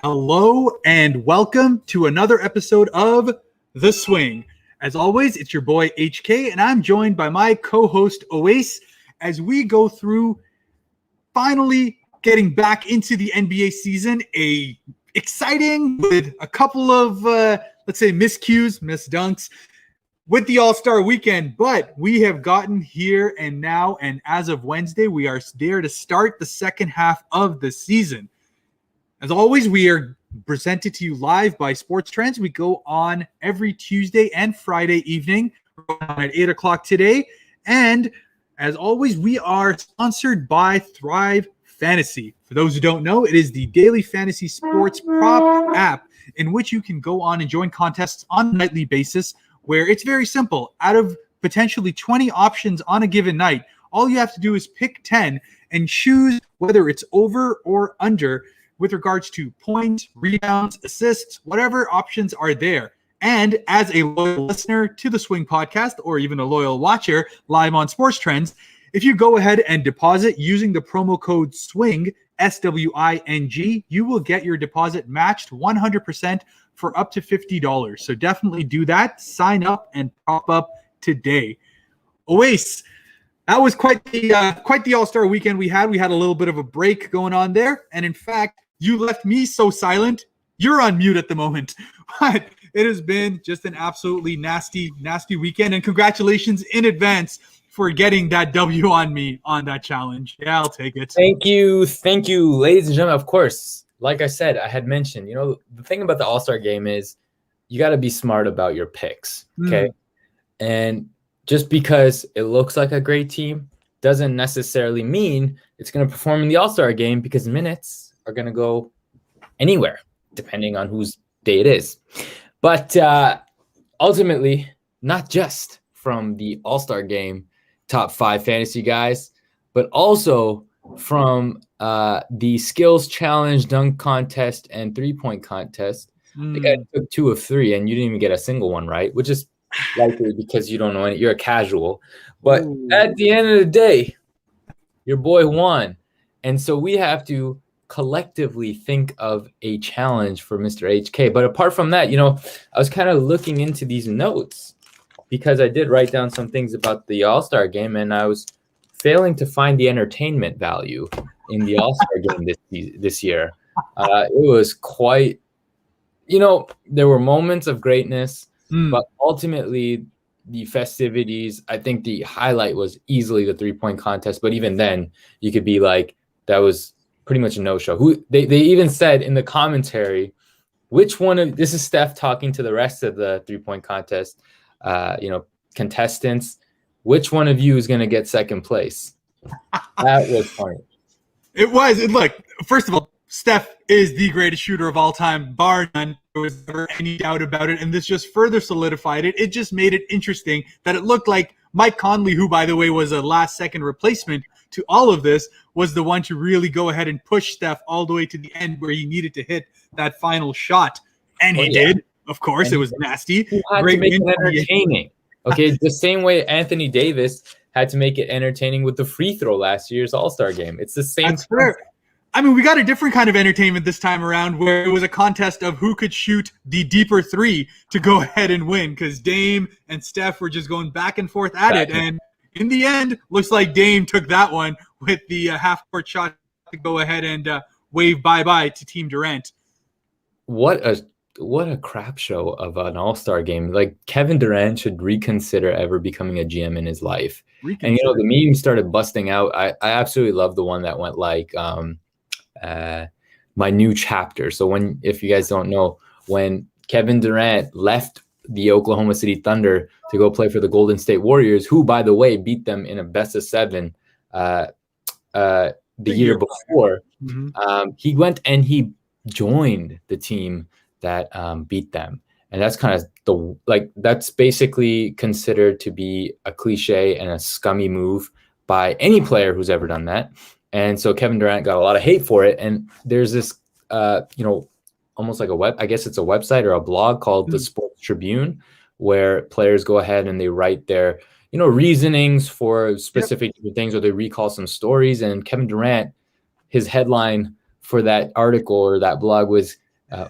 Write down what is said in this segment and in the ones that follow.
Hello and welcome to another episode of The Swing. As always, it's your boy HK, and I'm joined by my co-host Owais as we go through finally getting back into the NBA season. Exciting with a couple of, miscues, missed dunks with the All-Star weekend, but we have gotten here and now, and as of Wednesday, we are there to start the second half of the season. As always, we are presented to you live by SportsTrends. We go on every Tuesday and Friday evening. We're going on at 8 o'clock today. And as always, we are sponsored by Thrive Fantasy. For those who don't know, it is the daily fantasy sports prop app in which you can go on and join contests on a nightly basis, where it's very simple. Out of potentially 20 options on a given night, all you have to do is pick 10 and choose whether it's over or under with regards to points, rebounds, assists, whatever options are there. And as a loyal listener to the Swing podcast, or even a loyal watcher live on SportsTrends, if you go ahead and deposit using the promo code SWING, SWING, you will get your deposit matched 100% for up to $50. So definitely do that. Sign up and prop up today. Owais, that was quite the All-Star weekend we had. We had a little bit of a break going on there. And in fact, you left me so silent. You're on mute at the moment. But it has been just an absolutely nasty weekend. And congratulations in advance for getting that W on me on that challenge. Yeah, I'll take it. Thank you, ladies and gentlemen. Of course, like I said, I had mentioned, the thing about the All-Star game is you got to be smart about your picks, okay? And just because it looks like a great team doesn't necessarily mean it's going to perform in the All-Star game, because minutes are going to go anywhere, depending on whose day it is. But ultimately, not just from the All-Star game top 5 fantasy guys, but also from the skills challenge, dunk contest, and three-point contest. I think I took 2 of 3, and you didn't even get a single one right, which is likely because you don't know any. You're a casual. But at the end of the day, your boy won. And so we have to collectively think of a challenge for Mr. HK. But apart from that, I was kind of looking into these notes because I did write down some things about the All-Star game, and I was failing to find the entertainment value in the All-Star game this year. It was quite, there were moments of greatness, but ultimately the festivities, I think the highlight was easily the three-point contest. But even then, you could be like, that was pretty much a no-show. They even said in the commentary, which one of this is Steph talking to the rest of the three-point contest, contestants. Which one of you is going to get second place? That was funny. It was. And look, first of all, Steph is the greatest shooter of all time, bar none. There was never any doubt about it, and this just further solidified it. It just made it interesting that it looked like Mike Conley, who, by the way, was a last-second replacement to all of this, was the one to really go ahead and push Steph all the way to the end where he needed to hit that final shot. And he did, of course. It was nasty. He had to make it entertaining. Okay, the same way Anthony Davis had to make it entertaining with the free throw last year's All-Star game. It's the same. That's fair. I mean, we got a different kind of entertainment this time around, where it was a contest of who could shoot the deeper three to go ahead and win, because Dame and Steph were just going back and forth at it. And in the end, looks like Dame took that one with the half-court shot to go ahead and wave bye-bye to Team Durant. What a crap show of an All-Star game. Like, Kevin Durant should reconsider ever becoming a GM in his life. And, the memes started busting out. I absolutely love the one that went like, my new chapter. So if you guys don't know, when Kevin Durant left the Oklahoma City Thunder to go play for the Golden State Warriors, who, by the way, beat them in a best-of-7 the year before, he went and he joined the team that beat them. And that's kind of that's basically considered to be a cliche and a scummy move by any player who's ever done that. And so Kevin Durant got a lot of hate for it. And there's this, almost like I guess it's a website or a blog called the Sports Tribune, where players go ahead and they write their, reasonings for specific things, or they recall some stories. And Kevin Durant, his headline for that article or that blog was,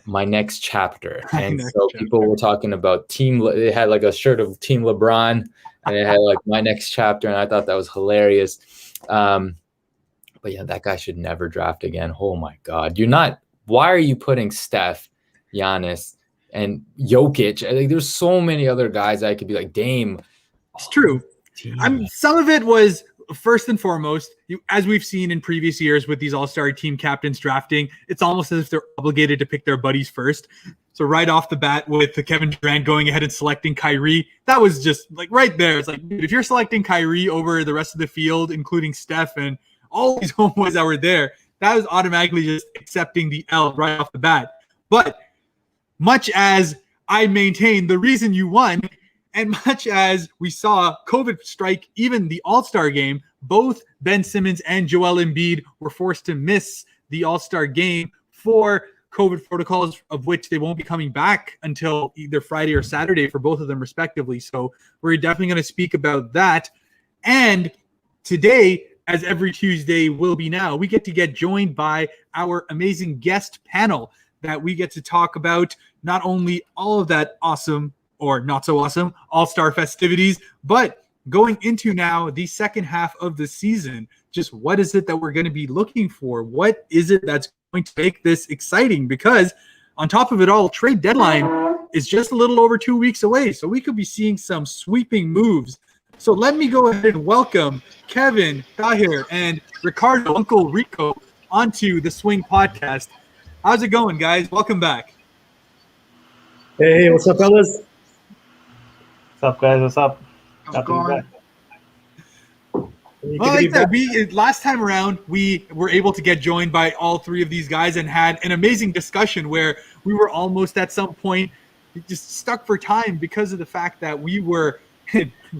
my next chapter. My And next so chapter. people were talking about it had like a shirt of Team LeBron, and it had like my next chapter, and I thought that was hilarious. But yeah, that guy should never draft again. Oh my God. Why are you putting Steph, Giannis, and Jokic? Like, there's so many other guys I could be like, Dame. It's true. Some of it was, first and foremost, as we've seen in previous years with these all-star team captains drafting, it's almost as if they're obligated to pick their buddies first. So right off the bat with the Kevin Durant going ahead and selecting Kyrie, that was just like right there. It's like, dude, if you're selecting Kyrie over the rest of the field, including Steph and all these homeboys that were there, that was automatically just accepting the L right off the bat. But much as I maintain the reason you won, and much as we saw COVID strike even the All-Star game, both Ben Simmons and Joel Embiid were forced to miss the All-Star game for COVID protocols, of which they won't be coming back until either Friday or Saturday for both of them respectively. So we're definitely going to speak about that. And today, as every Tuesday will be now, we get joined by our amazing guest panel that we get to talk about not only all of that awesome or not so awesome all-star festivities, but going into now the second half of the season, just what is it that we're going to be looking for? What is it that's going to make this exciting? Because on top of it all, trade deadline is just a little over 2 weeks away. So we could be seeing some sweeping moves. So let me go ahead and welcome Kevin, Tahir, and Riccardo, Uncle Rico, onto the Swing Podcast. How's it going, guys? Welcome back. Hey, what's up, fellas? What's up, guys? What's up? How's it going? Well, like that, last time around, we were able to get joined by all three of these guys and had an amazing discussion where we were almost at some point just stuck for time because of the fact that we were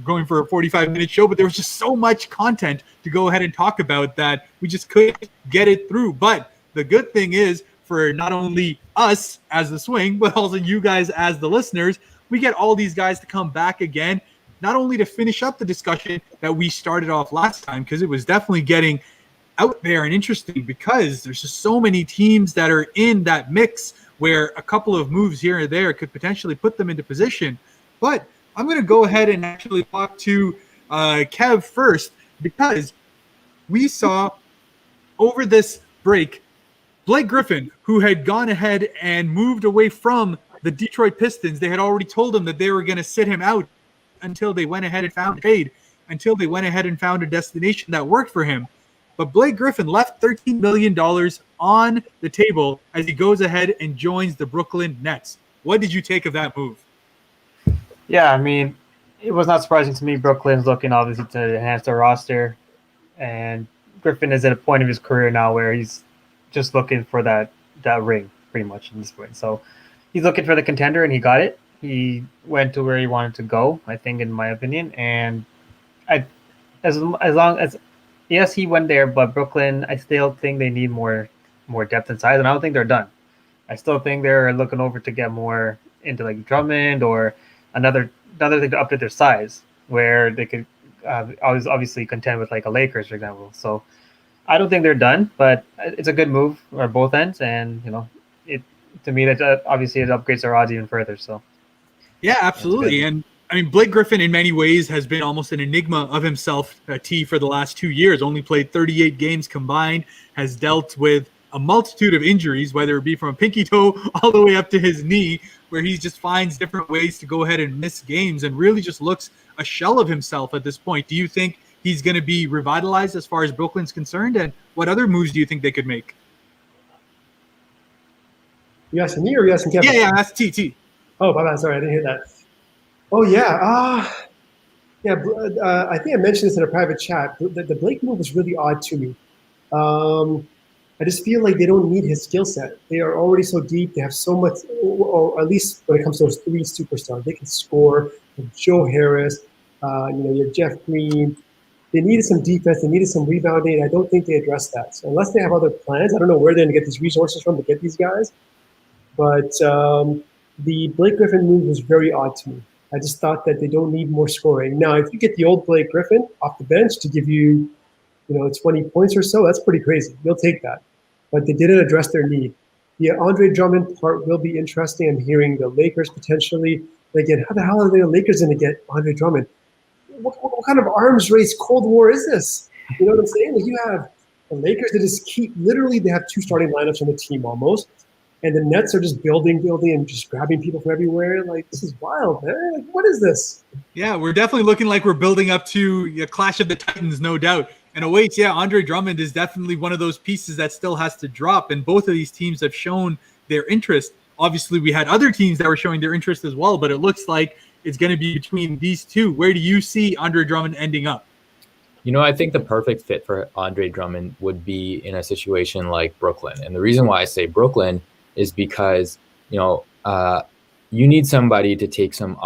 going for a 45-minute show, but there was just so much content to go ahead and talk about that we just couldn't get it through. But the good thing is, for not only us as the Swing, but also you guys as the listeners, we get all these guys to come back again, not only to finish up the discussion that we started off last time, because it was definitely getting out there and interesting, because there's just so many teams that are in that mix where a couple of moves here and there could potentially put them into position. But I'm going to go ahead and actually talk to Kev first, because we saw over this break Blake Griffin, who had gone ahead and moved away from the Detroit Pistons. They had already told him that they were going to sit him out until they went ahead and found a trade, until they went ahead and found a destination that worked for him. But Blake Griffin left $13 million on the table as he goes ahead and joins the Brooklyn Nets. What did you take of that move? Yeah, I mean, it was not surprising to me. Brooklyn's looking obviously to enhance their roster, and Griffin is at a point of his career now where he's just looking for that ring pretty much in this point. So he's looking for the contender, and he got it. He went to where he wanted to go, I think, in my opinion. And as long as, yes, he went there, but Brooklyn, I still think they need more depth and size, and I don't think they're done. I still think they're looking over to get more into like Drummond or another thing to update their size, where they could always obviously contend with like a Lakers, for example. So I don't think they're done, but it's a good move on both ends, and to me that obviously it upgrades their odds even further. So yeah, absolutely. And I mean, Blake Griffin in many ways has been almost an enigma of himself, for the last 2 years. Only played 38 games combined, has dealt with a multitude of injuries, whether it be from a pinky toe all the way up to his knee, where he just finds different ways to go ahead and miss games and really just looks a shell of himself at this point. Do you think he's going to be revitalized as far as Brooklyn's concerned? And what other moves do you think they could make? You asking me or you asking Kevin? Yeah, that's TT. Oh, my bad. Sorry, I didn't hear that. Oh, yeah. I think I mentioned this in a private chat. The Blake move was really odd to me. I just feel like they don't need his skill set. They are already so deep. They have so much, or at least when it comes to those three superstars, they can score. Joe Harris, you have Jeff Green. They needed some defense. They needed some rebounding. I don't think they addressed that. So unless they have other plans, I don't know where they're going to get these resources from to get these guys. But the Blake Griffin move was very odd to me. I just thought that they don't need more scoring. Now, if you get the old Blake Griffin off the bench to give you, 20 points or so, that's pretty crazy. You'll take that. But they didn't address their need. The Andre Drummond part will be interesting. I'm hearing the Lakers potentially. But again, how the hell are the Lakers going to get Andre Drummond? What kind of arms race Cold War is this? You know what I'm saying? Like you have the Lakers that just keep literally they have 2 starting lineups on the team almost, and the Nets are just building, and just grabbing people from everywhere. Like this is wild, man. Like, what is this? Yeah, we're definitely looking like we're building up to a Clash of the Titans, no doubt. And Owais, yeah, Andre Drummond is definitely one of those pieces that still has to drop. And both of these teams have shown their interest. Obviously, we had other teams that were showing their interest as well, but it looks like it's going to be between these two. Where do you see Andre Drummond ending up? I think the perfect fit for Andre Drummond would be in a situation like Brooklyn. And the reason why I say Brooklyn is because, you need somebody to take some,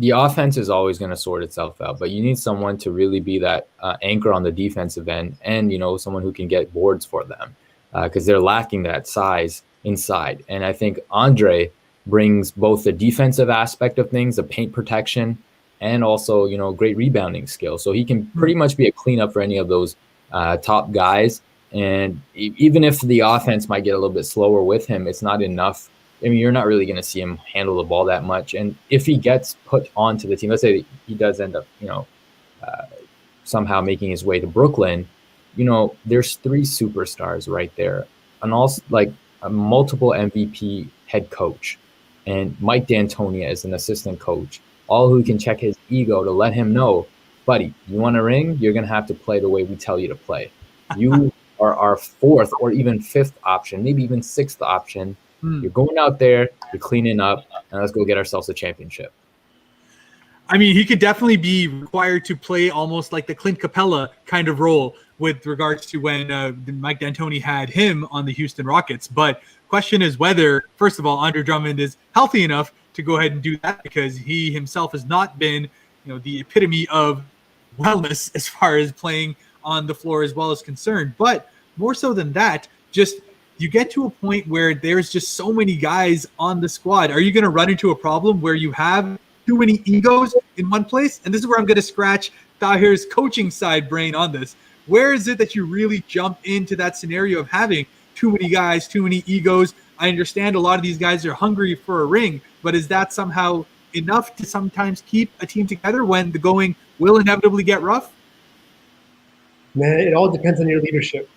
the offense is always going to sort itself out, but you need someone to really be that anchor on the defensive end and, someone who can get boards for them because they're lacking that size inside. And I think Andre brings both the defensive aspect of things, the paint protection, and also, great rebounding skill. So he can pretty much be a cleanup for any of those top guys. And even if the offense might get a little bit slower with him, it's not enough. I mean, you're not really going to see him handle the ball that much. And if he gets put onto the team, let's say he does end up, somehow making his way to Brooklyn, there's 3 superstars right there. And also like a multiple MVP head coach and Mike D'Antoni as an assistant coach, all who can check his ego to let him know, buddy, you want a ring? You're going to have to play the way we tell you to play. You are our 4th or even 5th option, maybe even 6th option. You're going out there, you're cleaning up, and let's go get ourselves a championship. I mean, he could definitely be required to play almost like the Clint Capella kind of role with regards to when Mike D'Antoni had him on the Houston Rockets. But question is whether, first of all, Andre Drummond is healthy enough to go ahead and do that because he himself has not been, the epitome of wellness as far as playing on the floor as well as concerned. But more so than that, just you get to a point where there's just so many guys on the squad. Are you going to run into a problem where you have too many egos in one place? And this is where I'm going to scratch Tahir's coaching side brain on this. Where is it that you really jump into that scenario of having too many guys, too many egos? I understand a lot of these guys are hungry for a ring, but is that somehow enough to sometimes keep a team together when the going will inevitably get rough? Man, it all depends on your leadership.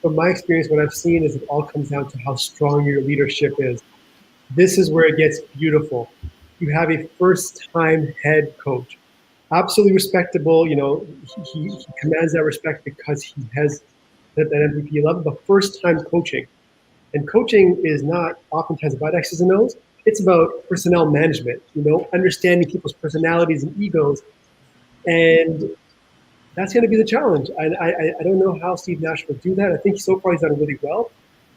From my experience, what I've seen is it all comes down to how strong your leadership is. This is where it gets beautiful. You have a first-time head coach, absolutely respectable. He commands that respect because he has that MVP level. But first-time coaching, and coaching is not oftentimes about X's and O's. It's about personnel management. Understanding people's personalities and egos, and that's going to be the challenge. I don't know how Steve Nash will do that. I think so far he's done really well,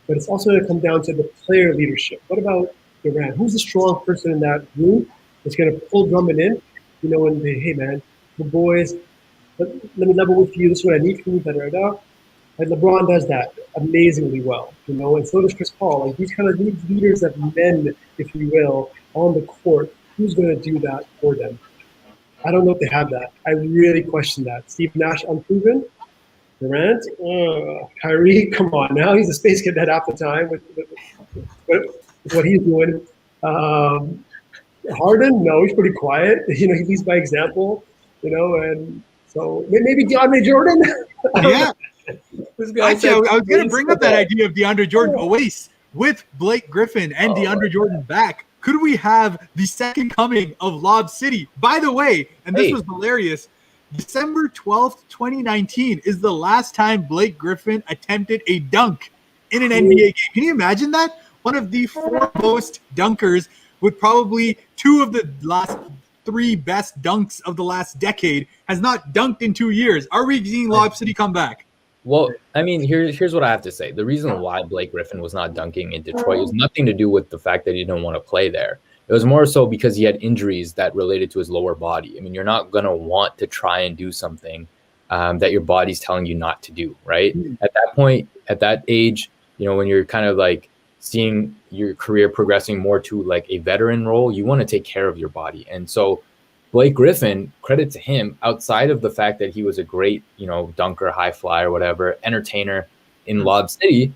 but it's also going to come down to the player leadership. What about Durant? Who's the strong person in that room that's going to pull Drummond in? And say, hey man, the boys, let me level with you. This is what I need from you. Da-da-da. And LeBron does that amazingly well, and so does Chris Paul. Like these kind of leaders that men, if you will, on the court. Who's going to do that for them? I don't know if they have that. I really question that. Steve Nash, unproven. Durant, Kyrie, come on now. He's a space cadet half the time with what he's doing. Harden, no, he's pretty quiet. He leads by example, and so maybe DeAndre Jordan. Yeah. Actually, I was going to bring up that idea of DeAndre Jordan. Owais with Blake Griffin and DeAndre Jordan back. Could we have the second coming of Lob City? By the way, and this was hilarious, December 12th, 2019 is the last time Blake Griffin attempted a dunk in an NBA game. Can you imagine that? One of the foremost dunkers with probably 2 of the last 3 best dunks of the last decade has not dunked in 2 years. Are we seeing Lob City come back? Well, I mean, here's what I have to say. The reason why Blake Griffin was not dunking in Detroit was nothing to do with the fact that he didn't want to play there. It was more so because he had injuries that related to his lower body. I mean, you're not going to want to try and do something that your body's telling you not to do, right? At that point, at that age, when you're kind of like seeing your career progressing more to like a veteran role, you want to take care of your body. And so Blake Griffin, credit to him, outside of the fact that he was a great, dunker, high flyer, whatever, entertainer in Lob City,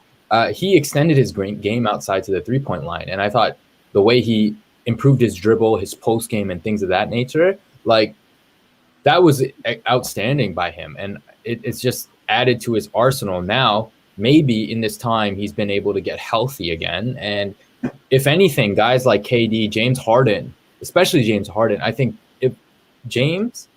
he extended his game outside to the 3-point line. And I thought the way he improved his dribble, his post game, and things of that nature, like that was outstanding by him. And it's just added to his arsenal. Now, maybe in this time, he's been able to get healthy again. And if anything, guys like KD, James Harden, especially James Harden, I think if James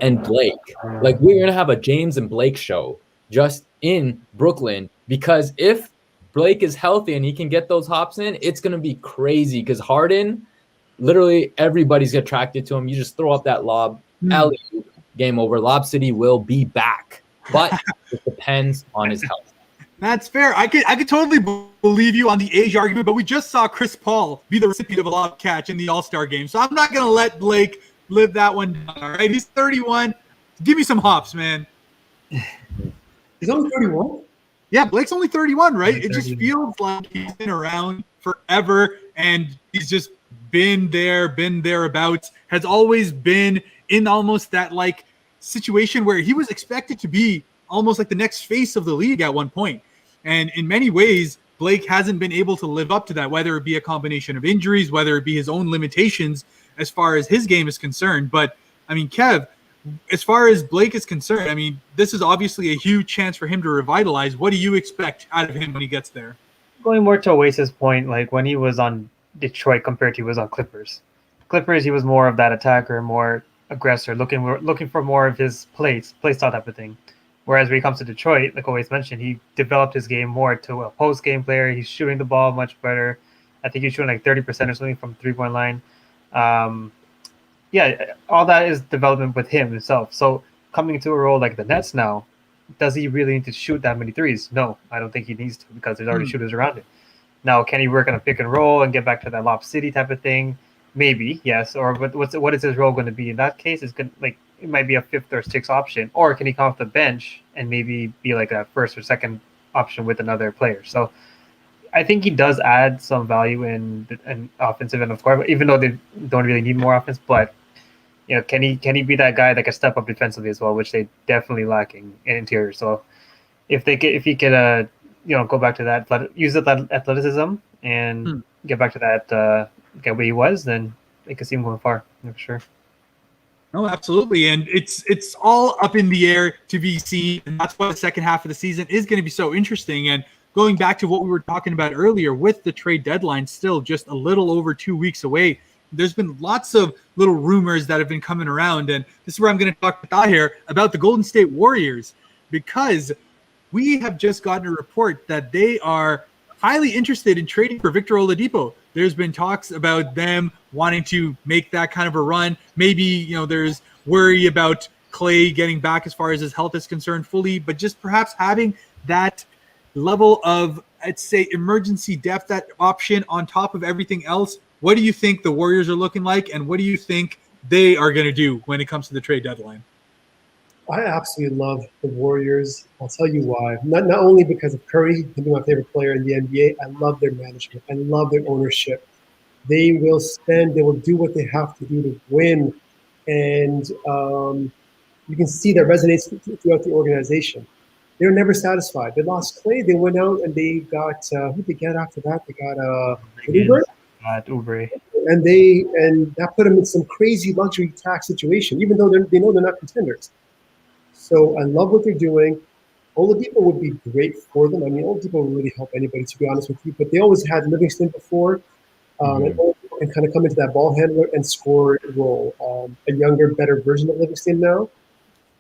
and Blake, like we're going to have a James and Blake show just in Brooklyn, because if Blake is healthy and he can get those hops in, it's going to be crazy because Harden, literally everybody's attracted to him. You just throw up that lob, alley-oop, game over. Lob City will be back, but it depends on his health. That's fair. I could totally believe you on the age argument, but we just saw Chris Paul be the recipient of a lob catch in the All-Star game, so I'm not going to let Blake live that one down, all right? He's 31. Give me some hops, man. He's only 31? Yeah, Blake's only 31, right? It just feels like he's been around forever, and he's just been thereabouts, has always been in almost that, like, situation where he was expected to be almost like the next face of the league at one point. And in many ways, Blake hasn't been able to live up to that, whether it be a combination of injuries, whether it be his own limitations as far as his game is concerned. But, I mean, Kev, as far as Blake is concerned, I mean, this is obviously a huge chance for him to revitalize. What do you expect out of him when he gets there? Going more to Oasis' point, like when he was on Detroit compared to he was on Clippers. Clippers, he was more of that attacker, more aggressor, looking for more of his play style type of thing. Whereas when he comes to Detroit, like Owais mentioned, he developed his game more to a post-game player. He's shooting the ball much better. I think he's shooting like 30% or something from 3-point line. Yeah, all that is development with him himself. So coming into a role like the Nets now, does he really need to shoot that many threes? No, I don't think he needs to because there's already shooters around him. Now, can he work on a pick and roll and get back to that Lob City type of thing? Maybe, yes. Or what is his role going to be in that case? It's going like it might be a 5th or 6th option, or can he come off the bench and maybe be like a 1st or 2nd option with another player? So I think he does add some value in offensive end of course, even though they don't really need more offense. But you know, can he be that guy that can step up defensively as well, which they definitely lacking in interior. So if he could go back to that, use that athleticism and get back to that get where he was, then they could see him going far for sure. No, absolutely. And it's all up in the air to be seen. And that's why the second half of the season is going to be so interesting. And going back to what we were talking about earlier with the trade deadline still just a little over 2 weeks away, there's been lots of little rumors that have been coming around. And this is where I'm going to talk to Tahir about the Golden State Warriors, because we have just gotten a report that they are highly interested in trading for Victor Oladipo. There's been talks about them wanting to make that kind of a run. Maybe, there's worry about Clay getting back as far as his health is concerned fully, but just perhaps having that level of, I'd say, emergency depth, that option on top of everything else. What do you think the Warriors are looking like, and what do you think they are going to do when it comes to the trade deadline? I absolutely love the Warriors. I'll tell you why. Not only because of Curry, being my favorite player in the NBA, I love their management. I love their ownership. They will do what they have to do to win. And you can see that resonates throughout the organization. They're never satisfied. They lost Clay. They went out and they got, who did they get after that? They got Uber. Uber. And that put them in some crazy luxury tax situation, even though they know they're not contenders. So I love what they're doing. Oladipo would be great for them. I mean, Oladipo would really help anybody, to be honest with you. But they always had Livingston before, and kind of come into that ball handler and score role. A younger, better version of Livingston now.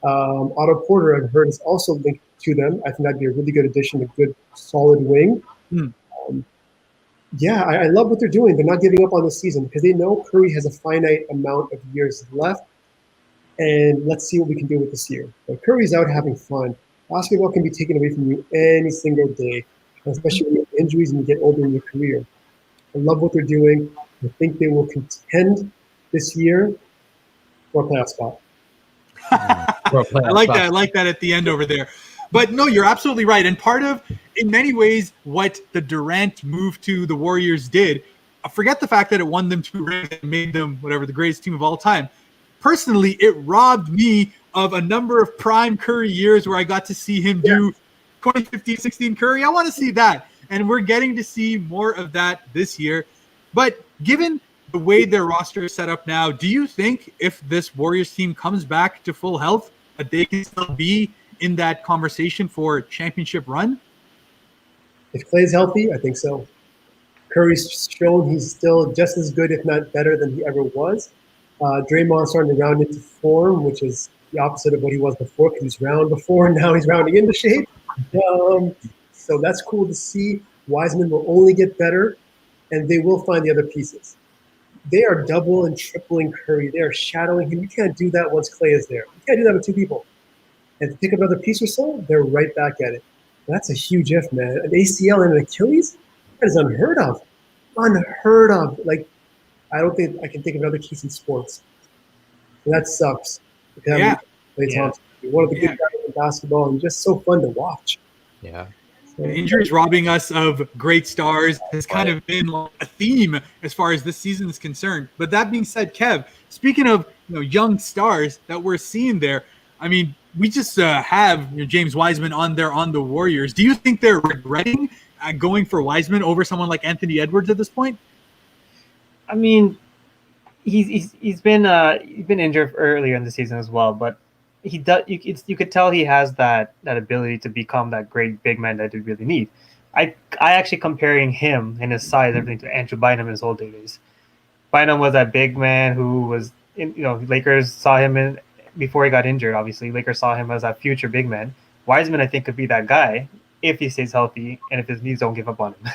Otto Porter, I've heard, is also linked to them. I think that'd be a really good addition, a good, solid wing. I love what they're doing. They're not giving up on the season because they know Curry has a finite amount of years left. And let's see what we can do with this year. But Curry's out having fun. Basketball can be taken away from you any single day, especially when you have injuries and you get older in your career. I love what they're doing. I think they will contend this year for a playoff spot. I like that. I like that at the end over there. But no, you're absolutely right. And part of, in many ways, what the Durant move to the Warriors did, forget the fact that it won them 2 rings and made them, the greatest team of all time. Personally, it robbed me of a number of prime Curry years where I got to see him do 2015-16 Curry. I want to see that. And we're getting to see more of that this year. But given the way their roster is set up now, do you think if this Warriors team comes back to full health, that they can still be in that conversation for championship run? If Klay's healthy, I think so. Curry's shown he's still just as good, if not better, than he ever was. Draymond's starting to round into form, which is the opposite of what he was before, because he's round before, and now he's rounding into shape. So that's cool to see. Wiseman will only get better, and they will find the other pieces. They are double and tripling Curry. They are shadowing him. You can't do that once Klay is there. You can't do that with two people. And to pick up another piece or so, they're right back at it. That's a huge if, man. An ACL and an Achilles? That is unheard of. Unheard of. Like, I don't think I can think of another case in sports. And that sucks. Yeah. Klay Thompson, one of the good guys in basketball, and just so fun to watch. Yeah. Injuries robbing us of great stars has kind of been a theme as far as this season is concerned. But that being said, Kev, speaking of young stars that we're seeing there, I mean, we just have James Wiseman on the Warriors. Do you think they're regretting going for Wiseman over someone like Anthony Edwards at this point? I mean, he's been injured earlier in the season as well, but he does. You could tell he has that ability to become that great big man that you really need. I actually comparing him and his size, everything, to Andrew Bynum in his old days. Bynum was that big man who was Lakers saw him in before he got injured. Obviously, Lakers saw him as that future big man. Wiseman, I think, could be that guy if he stays healthy and if his knees don't give up on him.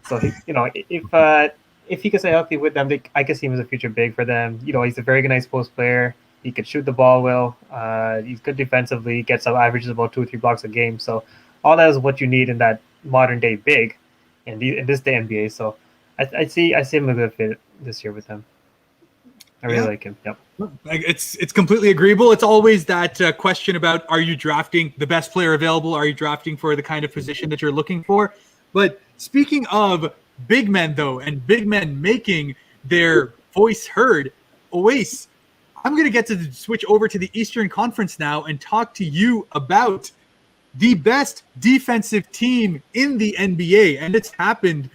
So if he could stay healthy with them, I could see him as a future big for them. He's a very nice post player. He could shoot the ball well. He's good defensively. Gets up averages about 2 or 3 blocks a game. So all that is what you need in that modern day big, in this day NBA. So I see him a good fit this year with them. I really like him. Yep. It's completely agreeable. It's always that question about, are you drafting the best player available? Are you drafting for the kind of position that you're looking for? But speaking of big men, though, and big men making their voice heard, Owais, I'm going to get to switch over to the Eastern Conference now and talk to you about the best defensive team in the NBA. And it's happened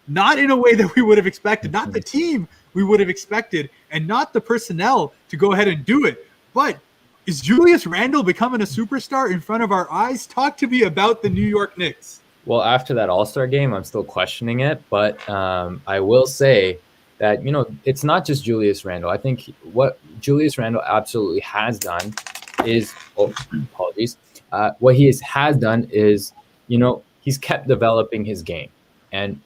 not in a way that we would have expected, not the team we would have expected, and not the personnel to go ahead and do it. But is Julius Randle becoming a superstar in front of our eyes? Talk to me about the New York Knicks. Well, after that All-Star game, I'm still questioning it, but I will say that, it's not just Julius Randle. I think what Julius Randle absolutely has done is, apologies, what he has done is, he's kept developing his game. And,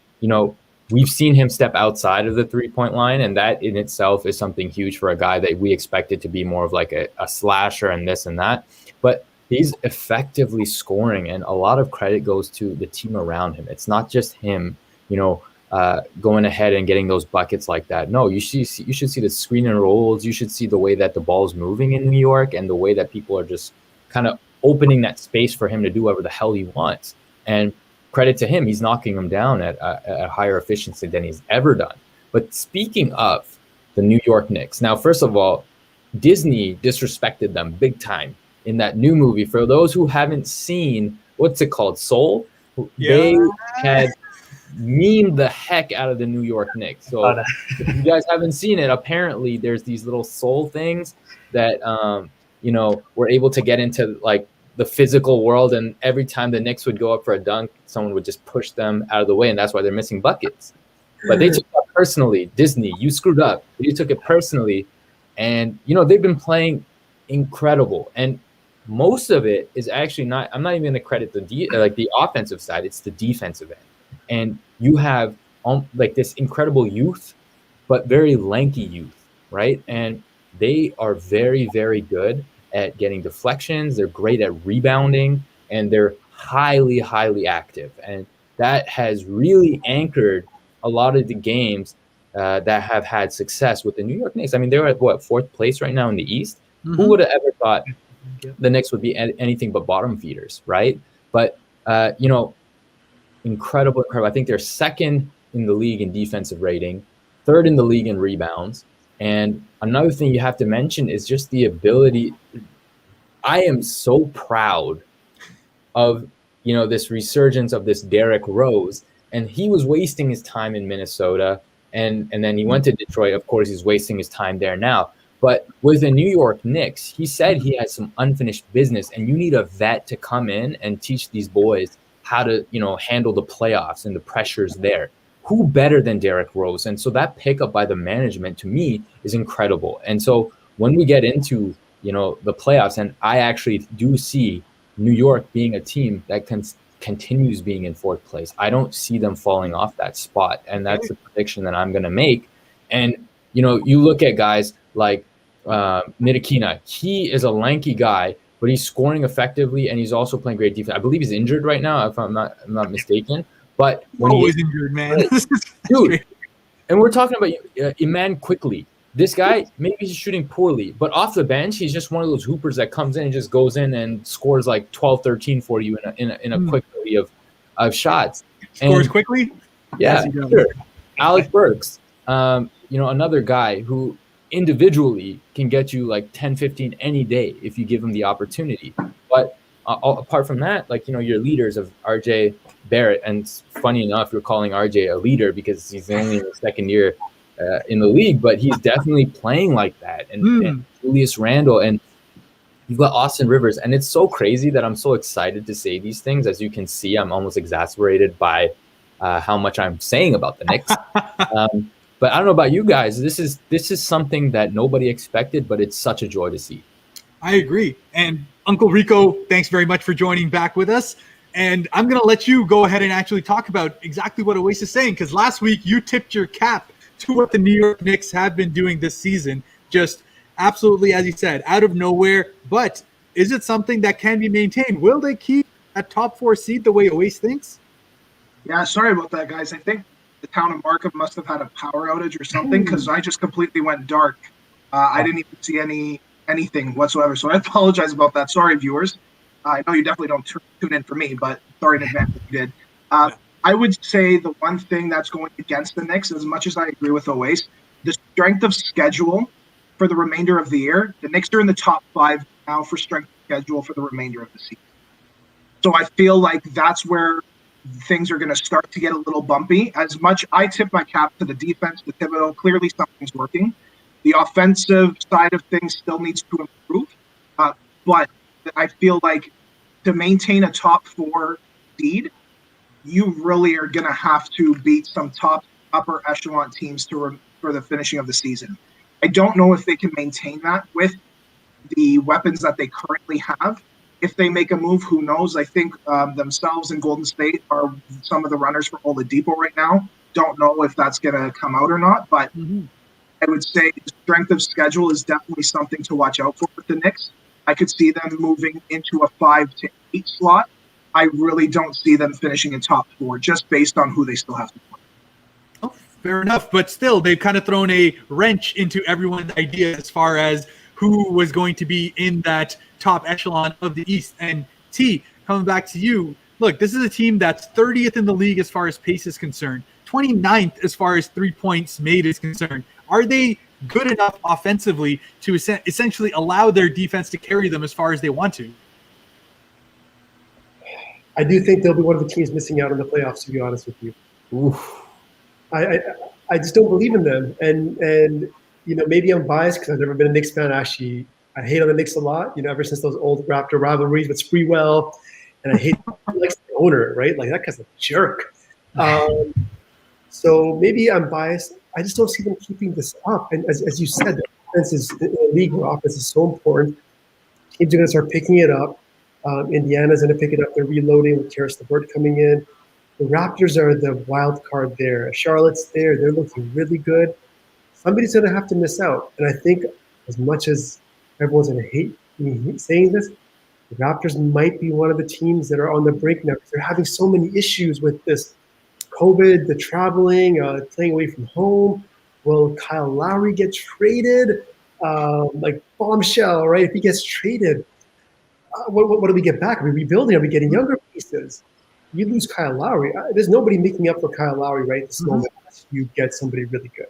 we've seen him step outside of the three-point line, and that in itself is something huge for a guy that we expected to be more of like a slasher and this and that. But he's effectively scoring, and a lot of credit goes to the team around him. It's not just him, going ahead and getting those buckets like that. No, you should see the screen and rolls. You should see the way that the ball's moving in New York and the way that people are just kind of opening that space for him to do whatever the hell he wants. And credit to him, he's knocking them down at a higher efficiency than he's ever done. But speaking of the New York Knicks, now, first of all, Disney disrespected them big time in that new movie. For those who haven't seen, what's it called, Soul? Yeah. They had memed the heck out of the New York Knicks. So if you guys haven't seen it, apparently there's these little soul things that, were able to get into like the physical world. And every time the Knicks would go up for a dunk, someone would just push them out of the way. And that's why they're missing buckets. But they took it personally. Disney, you screwed up. You took it personally. And, they've been playing incredible. And most of it is actually not, I'm not even going to credit the offensive side. It's the defensive end. And you have this incredible youth, but very lanky youth, right? And they are very, very good at getting deflections. They're great at rebounding, and they're highly, highly active. And that has really anchored a lot of the games that have had success with the New York Knicks. I mean, they're at 4th place right now in the East. Mm-hmm. Who would have ever thought the Knicks would be anything but bottom feeders, right? But, incredible. I think they're 2nd in the league in defensive rating, 3rd in the league in rebounds. And another thing you have to mention is just the ability. I am so proud of this resurgence of this Derrick Rose, and he was wasting his time in Minnesota, and then he went to Detroit. Of course, he's wasting his time there now. But with the New York Knicks, he said he has some unfinished business, and you need a vet to come in and teach these boys how to, handle the playoffs and the pressures there. Who better than Derrick Rose? And so that pickup by the management to me is incredible. And so when we get into, the playoffs, and I actually do see New York being a team that continues being in fourth place. I don't see them falling off that spot. And that's the prediction that I'm going to make. And, you look at guys like Ntilikina. He is a lanky guy, but he's scoring effectively, and he's also playing great defense. I believe he's injured right now, if I'm not mistaken. But when he's injured, man, dude, and we're talking about Iman quickly. This guy, maybe he's shooting poorly, but off the bench, he's just one of those hoopers that comes in and just goes in and scores like 12, 13 for you in a quick way of shots. Scores quickly? Yeah, sure. Alex Burks, another guy who individually can get you like 10, 15 any day if you give him the opportunity. But apart from that, your leaders of RJ Barrett, and funny enough, you're calling RJ a leader because he's only in his second year in the league, but he's definitely playing like that. And Julius Randle, and you've got Austin Rivers. And it's so crazy that I'm so excited to say these things. As you can see, I'm almost exasperated by how much I'm saying about the Knicks. But I don't know about you guys. This is something that nobody expected, but it's such a joy to see. I agree. And Uncle Rico, thanks very much for joining back with us. And I'm going to let you go ahead and actually talk about exactly what Owais is saying, because last week you tipped your cap to what the New York Knicks have been doing this season. Just absolutely, as you said, out of nowhere. But is it something that can be maintained? Will they keep a top 4 seed the way Owais thinks? Yeah, sorry about that, guys. I think the town of Markham must have had a power outage or something, because I just completely went dark. I didn't even see anything whatsoever. So I apologize about that. Sorry, viewers. I know you definitely don't tune in for me, but sorry in advance if you did. I would say the one thing that's going against the Knicks, as much as I agree with Owais, the strength of schedule for the remainder of the year. The Knicks are in the top 5 now for strength of schedule for the remainder of the season. So I feel like that's where things are going to start to get a little bumpy. As much I tip my cap to the defense, the Thibodeau, clearly something's working. The offensive side of things still needs to improve. But I feel like to maintain a top 4 seed, you really are going to have to beat some top upper echelon teams for the finishing of the season. I don't know if they can maintain that with the weapons that they currently have. If they make a move, who knows? I think themselves and Golden State are some of the runners for Oladipo right now. Don't know if that's going to come out or not, but I would say the strength of schedule is definitely something to watch out for with the Knicks. I could see them moving into a 5 to 8 slot. I really don't see them finishing in top 4 just based on who they still have to play. Oh, fair enough. But still, they've kind of thrown a wrench into everyone's idea as far as who was going to be in that top echelon of the East. And T, coming back to you, look, this is a team that's 30th in the league as far as pace is concerned, 29th as far as 3 points made is concerned. Are they good enough offensively to essentially allow their defense to carry them as far as they want to? I do think they'll be one of the teams missing out on the playoffs, to be honest with you. Oof. I just don't believe in them. And maybe I'm biased because I've never been a Knicks fan. Actually, I hate on the Knicks a lot, ever since those old Raptor rivalries with Spreewell. And I hate like the owner, right? Like, that guy's a jerk. So maybe I'm biased. I just don't see them keeping this up. And as you said, the offense is in a league where offense is so important. Teams are going to start picking it up. Indiana's going to pick it up. They're reloading with Karis LeVert coming in. The Raptors are the wild card there. Charlotte's there. They're looking really good. Somebody's going to have to miss out. And I think as much as everyone's going to hate me saying this, the Raptors might be one of the teams that are on the brink now because they're having so many issues with this COVID, the traveling, playing away from home. Will Kyle Lowry get traded? Like bombshell, right? If he gets traded, what do we get back? Are we rebuilding? Are we getting younger pieces? You lose Kyle Lowry. There's nobody making up for Kyle Lowry right at this moment unless you get somebody really good.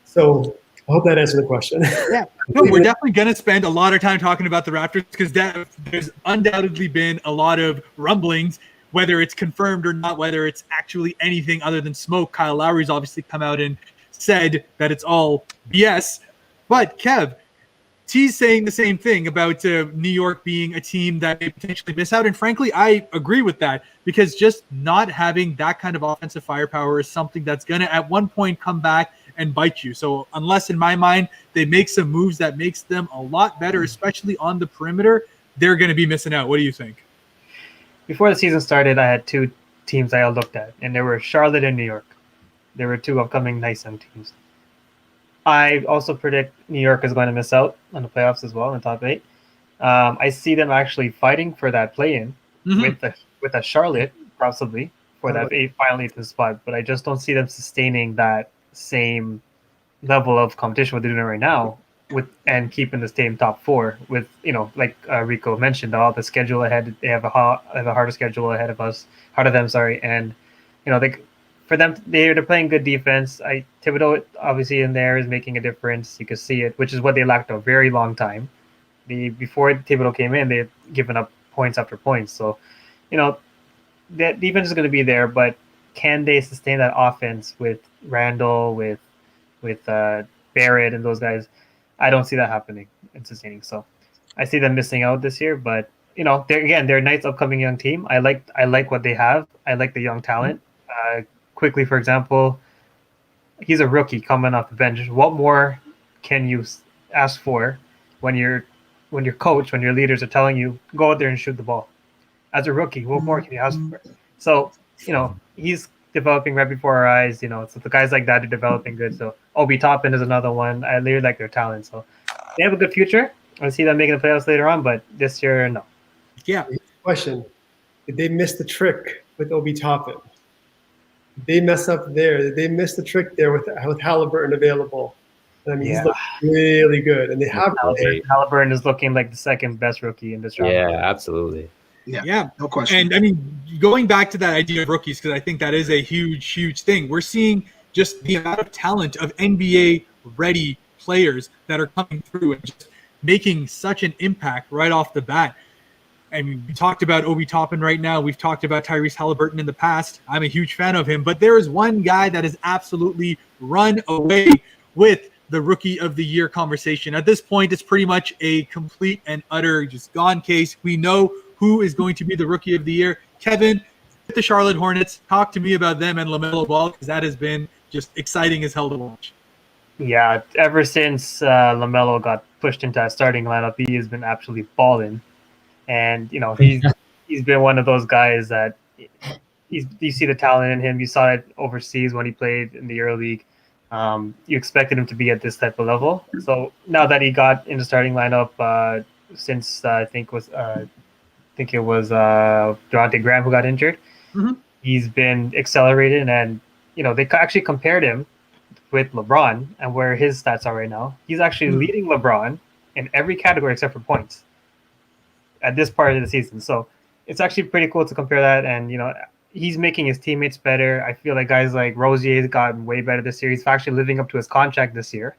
So I hope that answered the question. Yeah, no, we're definitely going to spend a lot of time talking about the Raptors because there's undoubtedly been a lot of rumblings, whether it's confirmed or not, whether it's actually anything other than smoke. Kyle Lowry's obviously come out and said that it's all BS. But Kev, T's saying the same thing about New York being a team that may potentially miss out. And frankly, I agree with that because just not having that kind of offensive firepower is something that's going to at one point come back and bite you. So unless in my mind they make some moves that makes them a lot better, especially on the perimeter, they're going to be missing out. What do you think? Before the season started, I had two teams I looked at, and they were Charlotte and New York. There were two upcoming nice young teams. I also predict New York is going to miss out on the playoffs as well in the top 8. I see them actually fighting for that play-in with a Charlotte possibly for that final 8th spot, but I just don't see them sustaining that same level of competition what they're doing right now and keeping the same top 4 with, like Rico mentioned, all the schedule ahead. They have a harder schedule ahead of them, and for them, they're playing good defense. Thibodeau obviously in there is making a difference. You can see it, which is what they lacked a very long time. Before Thibodeau came in, they had given up points after points. So, that defense is going to be there, but can they sustain that offense with Randall, with Barrett and those guys? I don't see that happening and sustaining. So I see them missing out this year, but they're a nice upcoming young team. I like what they have. I like the young talent. Quickly, for example, he's a rookie coming off the bench. What more can you ask for when your coach, when your leaders are telling you go out there and shoot the ball? As a rookie, what more can you ask for? So he's developing right before our eyes. So the guys like that are developing good. So Obi Toppin is another one. I really like their talent. So they have a good future. I see them making the playoffs later on, but this year, no. Yeah. Question: did they miss the trick with Obi Toppin? They mess up there. They missed the trick there with Halliburton available. I mean, he's looking really good, and they have Halliburton is looking like the second best rookie in this draft. Yeah, absolutely. Yeah, no question. And I mean, going back to that idea of rookies, because I think that is a huge thing. We're seeing just the amount of talent of NBA-ready players that are coming through and just making such an impact right off the bat. I mean, we talked about Obi Toppin right now. We've talked about Tyrese Halliburton in the past. I'm a huge fan of him. But there is one guy that has absolutely run away with the Rookie of the Year conversation. At this point, it's pretty much a complete and utter just gone case. We know who is going to be the Rookie of the Year. Kevin, the Charlotte Hornets, talk to me about them and LaMelo Ball, because that has been just exciting as hell to watch. Yeah, ever since LaMelo got pushed into that starting lineup, he has been absolutely balling. And, he's been one of those guys that you see the talent in him. You saw it overseas when he played in the EuroLeague. You expected him to be at this type of level. So now that he got in the starting lineup since I think it was Devontae Graham who got injured, he's been accelerated. And, they actually compared him with LeBron and where his stats are right now. He's actually leading LeBron in every category except for points at this part of the season. So it's actually pretty cool to compare that. And, he's making his teammates better. I feel like guys like Rozier has gotten way better this year. He's actually living up to his contract this year.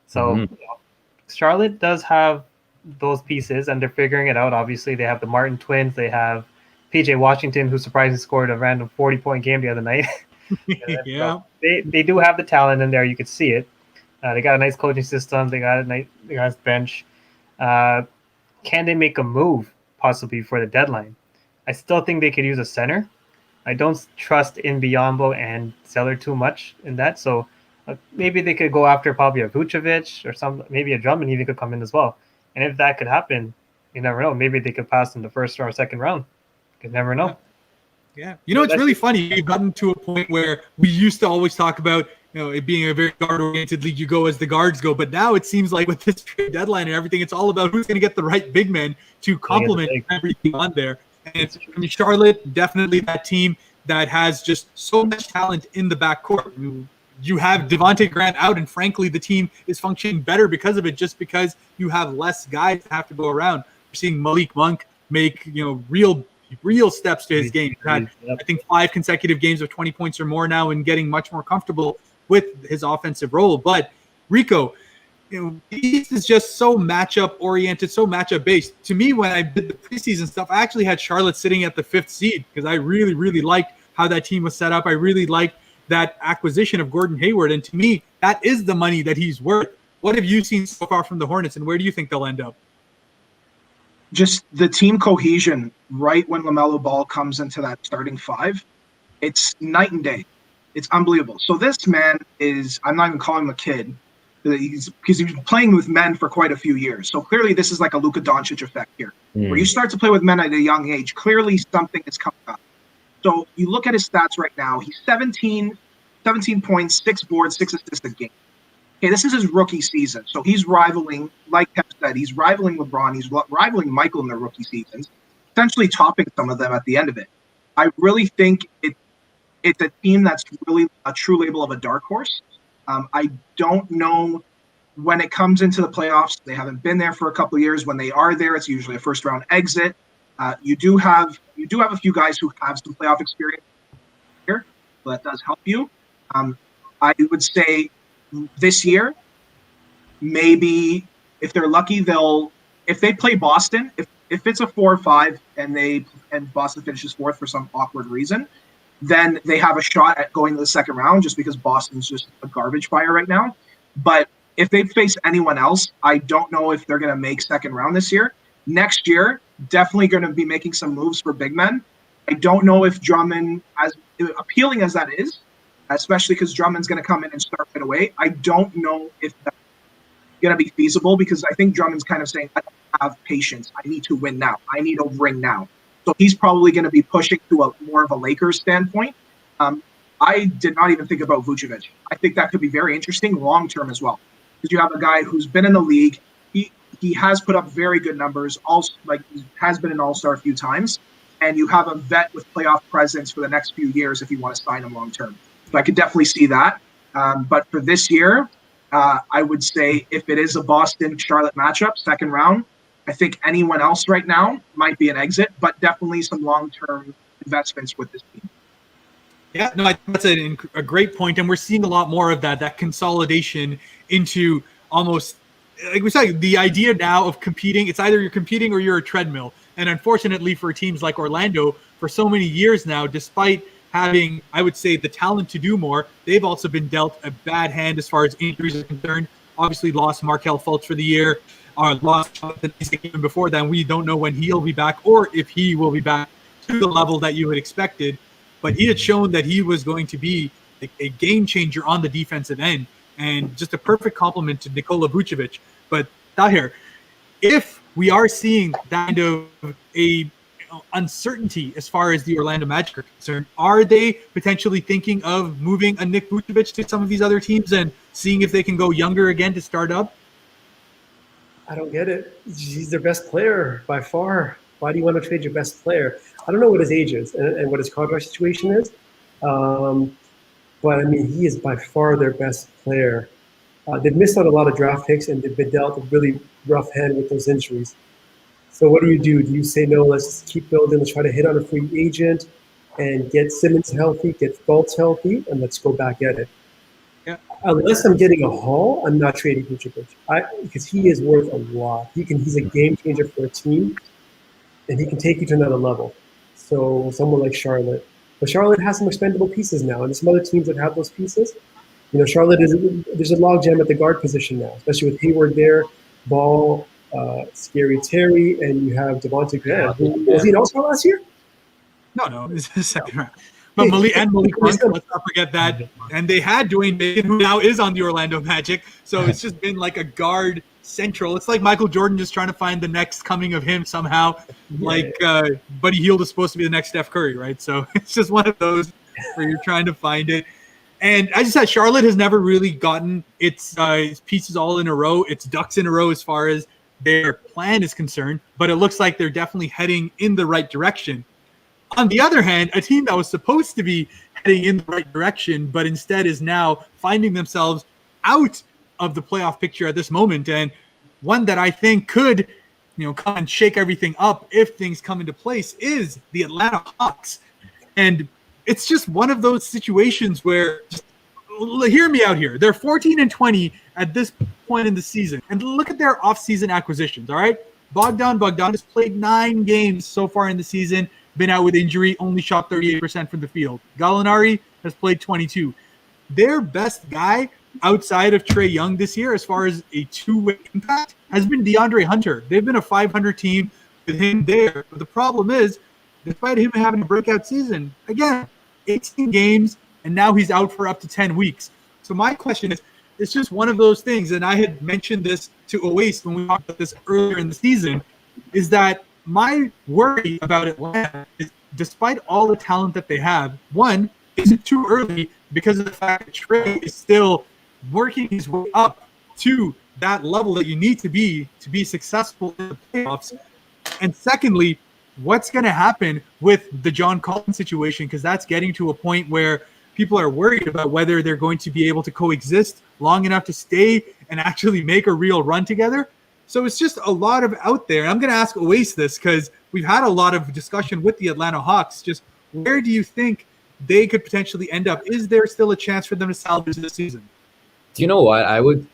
So Charlotte does have those pieces and they're figuring it out. Obviously, they have the Martin twins. They have PJ Washington, who surprisingly scored a random 40-point game the other night. Yeah. So they do have the talent in there. You could see it. They got a nice coaching system. They got a nice bench. Can they make a move possibly for the deadline? I still think they could use a center. I don't trust in Biyombo and Zeller too much in that. So maybe they could go after probably a Vucevic or maybe a Drummond even could come in as well. And if that could happen, you never know. Maybe they could pass in the first or second round. You never know. Yeah. It's really funny. We've gotten to a point where we used to always talk about it being a very guard-oriented league, you go as the guards go. But now it seems like with this trade deadline and everything, it's all about who's going to get the right big men to complement everything on there. And Charlotte, definitely that team that has just so much talent in the backcourt. You have Devontae Graham out, and frankly, the team is functioning better because of it, just because you have less guys that have to go around. We're seeing Malik Monk make real steps to his game. He's had, I think, 5 consecutive games of 20 points or more now and getting much more comfortable with his offensive role. But Rico, the East is just so matchup oriented, so matchup based. To me, when I did the preseason stuff, I actually had Charlotte sitting at the 5th seed because I really, really liked how that team was set up. I really liked that acquisition of Gordon Hayward. And to me, that is the money that he's worth. What have you seen so far from the Hornets, and where do you think they'll end up? Just the team cohesion right when LaMelo Ball comes into that starting 5, it's night and day. It's unbelievable. So this man is, I'm not even calling him a kid, because he's been playing with men for quite a few years. So clearly this is like a Luka Doncic effect here, where you start to play with men at a young age. Clearly something is coming up. So you look at his stats right now. He's 17 points, 6 boards, 6 assists a game. Okay, this is his rookie season. So he's rivaling, like Kev said, he's rivaling LeBron. He's rivaling Michael in their rookie seasons, essentially topping some of them at the end of it. I really think it's a team that's really a true label of a dark horse. I don't know when it comes into the playoffs. They haven't been there for a couple of years. When they are there, it's usually a first-round exit. You do have a few guys who have some playoff experience here, so that does help you. I would say this year, maybe if they're lucky, if they play Boston, if it's a 4-5 and Boston finishes 4th for some awkward reason, then they have a shot at going to the second round just because Boston's just a garbage fire right now. But if they face anyone else, I don't know if they're going to make second round this year. Next year, definitely going to be making some moves for big men. I don't know if Drummond, as appealing as that is, especially because Drummond's going to come in and start right away, I don't know if that's going to be feasible because I think Drummond's kind of saying, I don't have patience. I need to win now. I need a ring now. So he's probably going to be pushing to a more of a Lakers standpoint. I did not even think about Vucevic. I think that could be very interesting long-term as well because you have a guy who's been in the league. He has put up very good numbers, he has been an all-star a few times, and you have a vet with playoff presence for the next few years if you want to sign him long-term. So I could definitely see that. But for this year, I would say if it is a Boston-Charlotte matchup, second round, I think anyone else right now might be an exit, but definitely some long-term investments with this team. Yeah, no, I think that's a great point, and we're seeing a lot more of that consolidation into almost, like we said, the idea now of competing. It's either you're competing or you're a treadmill. And unfortunately for teams like Orlando, for so many years now, despite having, I would say, the talent to do more, they've also been dealt a bad hand as far as injuries are concerned. Obviously lost Markelle Fultz for the year, lost Jonathan Isaac even before then. We don't know when he'll be back or if he will be back to the level that you had expected. But he had shown that he was going to be a game changer on the defensive end and just a perfect complement to Nikola Vucevic. But Tahir, if we are seeing that kind of a uncertainty as far as the Orlando Magic are concerned, are they potentially thinking of moving a Nick Vucevic to some of these other teams and seeing if they can go younger again to start up? I don't get it. He's their best player by far. Why do you want to trade your best player? I don't know what his age is and what his contract situation is. But, I mean, he is by far their best player. They've missed out a lot of draft picks, and they've been dealt a really rough hand with those injuries. So what do? Do you say, no, let's just keep building, let's try to hit on a free agent and get Simmons healthy, get Fultz healthy, and let's go back at it? Yeah. Unless I'm getting a haul, I'm not trading Vucevic because he is worth a lot. He's a game changer for a team, and he can take you to another level. So someone like Charlotte. But Charlotte has some expendable pieces now, and there's some other teams that have those pieces. You know, Charlotte there's a logjam at the guard position now, especially with Hayward there, Ball, Scary Terry, and you have Devontae Graham. Was he an All-Star last year? No, it's the second round. But Malik Monk, let's not forget that. And they had Dwayne Bacon, who now is on the Orlando Magic. So it's just been like a guard central. It's like Michael Jordan just trying to find the next coming of him somehow. Like Buddy Hield is supposed to be the next Steph Curry, right? So it's just one of those where you're trying to find it. And as you said, Charlotte has never really gotten its pieces all in a row, its ducks in a row as far as their plan is concerned. But it looks like they're definitely heading in the right direction. On the other hand, a team that was supposed to be heading in the right direction, but instead is now finding themselves out of the playoff picture at this moment, and one that I think could, come and shake everything up if things come into place, is the Atlanta Hawks. And it's just one of those situations where, hear me out here. They're 14-20 at this point in the season. And look at their off-season acquisitions, all right? Bogdan has played 9 games so far in the season, been out with injury, only shot 38% from the field. Gallinari has played 22. Their best guy outside of Trae Young this year, as far as a two-way impact, has been DeAndre Hunter. They've been a 500 team with him there. But the problem is, despite him having a breakout season, again, 18 games, and now he's out for up to 10 weeks. So my question is, it's just one of those things, and I had mentioned this to Owais when we talked about this earlier in the season, is that my worry about Atlanta is, despite all the talent that they have, one, is it too early because of the fact that Trae is still working his way up to that level that you need to be successful in the playoffs? And secondly, what's going to happen with the John Collins situation? Because that's getting to a point where people are worried about whether they're going to be able to coexist long enough to stay and actually make a real run together. So it's just a lot of out there. And I'm going to ask Owais this because we've had a lot of discussion with the Atlanta Hawks. Just where do you think they could potentially end up? Is there still a chance for them to salvage this season? Do you know what? I would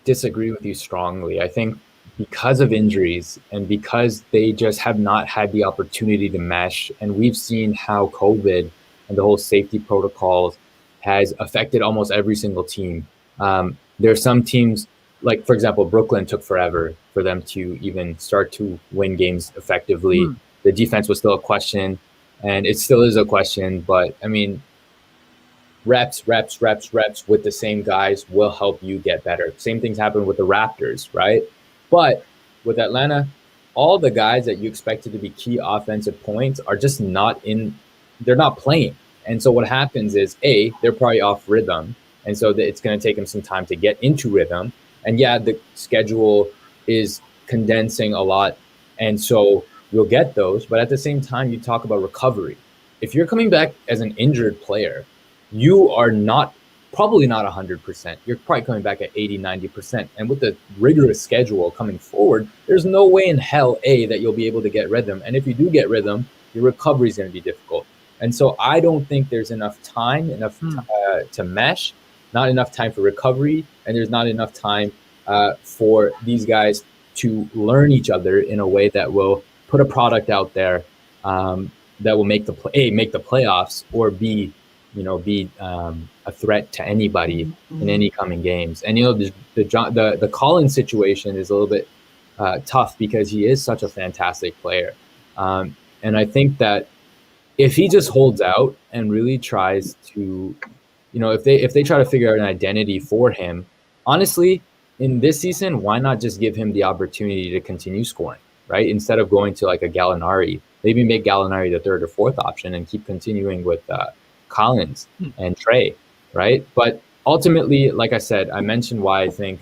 disagree with you strongly. I think because of injuries and because they just have not had the opportunity to mesh, and we've seen how COVID and the whole safety protocols has affected almost every single team. There are some teams, like, for example, Brooklyn took forever for them to even start to win games effectively. The defense was still a question, and it still is a question. But, I mean, reps with the same guys will help you get better. Same things happen with the Raptors, right? But with Atlanta, all the guys that you expected to be key offensive points are just not in – they're not playing. And so what happens is, A, they're probably off rhythm. And so it's going to take them some time to get into rhythm. And yeah, the schedule is condensing a lot. And so you'll get those. But at the same time, you talk about recovery. If you're coming back as an injured player, you are probably not 100%. You're probably coming back at 80, 90%. And with the rigorous schedule coming forward, there's no way in hell, A, that you'll be able to get rhythm. And if you do get rhythm, your recovery is going to be difficult. And so I don't think there's enough time, to mesh, not enough time for recovery, and there's not enough time for these guys to learn each other in a way that will put a product out there that will make the playoffs, or be a threat to anybody in any coming games. And the Collins situation is a little bit tough because he is such a fantastic player, and I think that if he just holds out and really tries to, if they try to figure out an identity for him, honestly, in this season, why not just give him the opportunity to continue scoring, right? Instead of going to like a Gallinari, maybe make Gallinari the third or fourth option and keep continuing with Collins and Trae, right? But ultimately, like I said, I mentioned why I think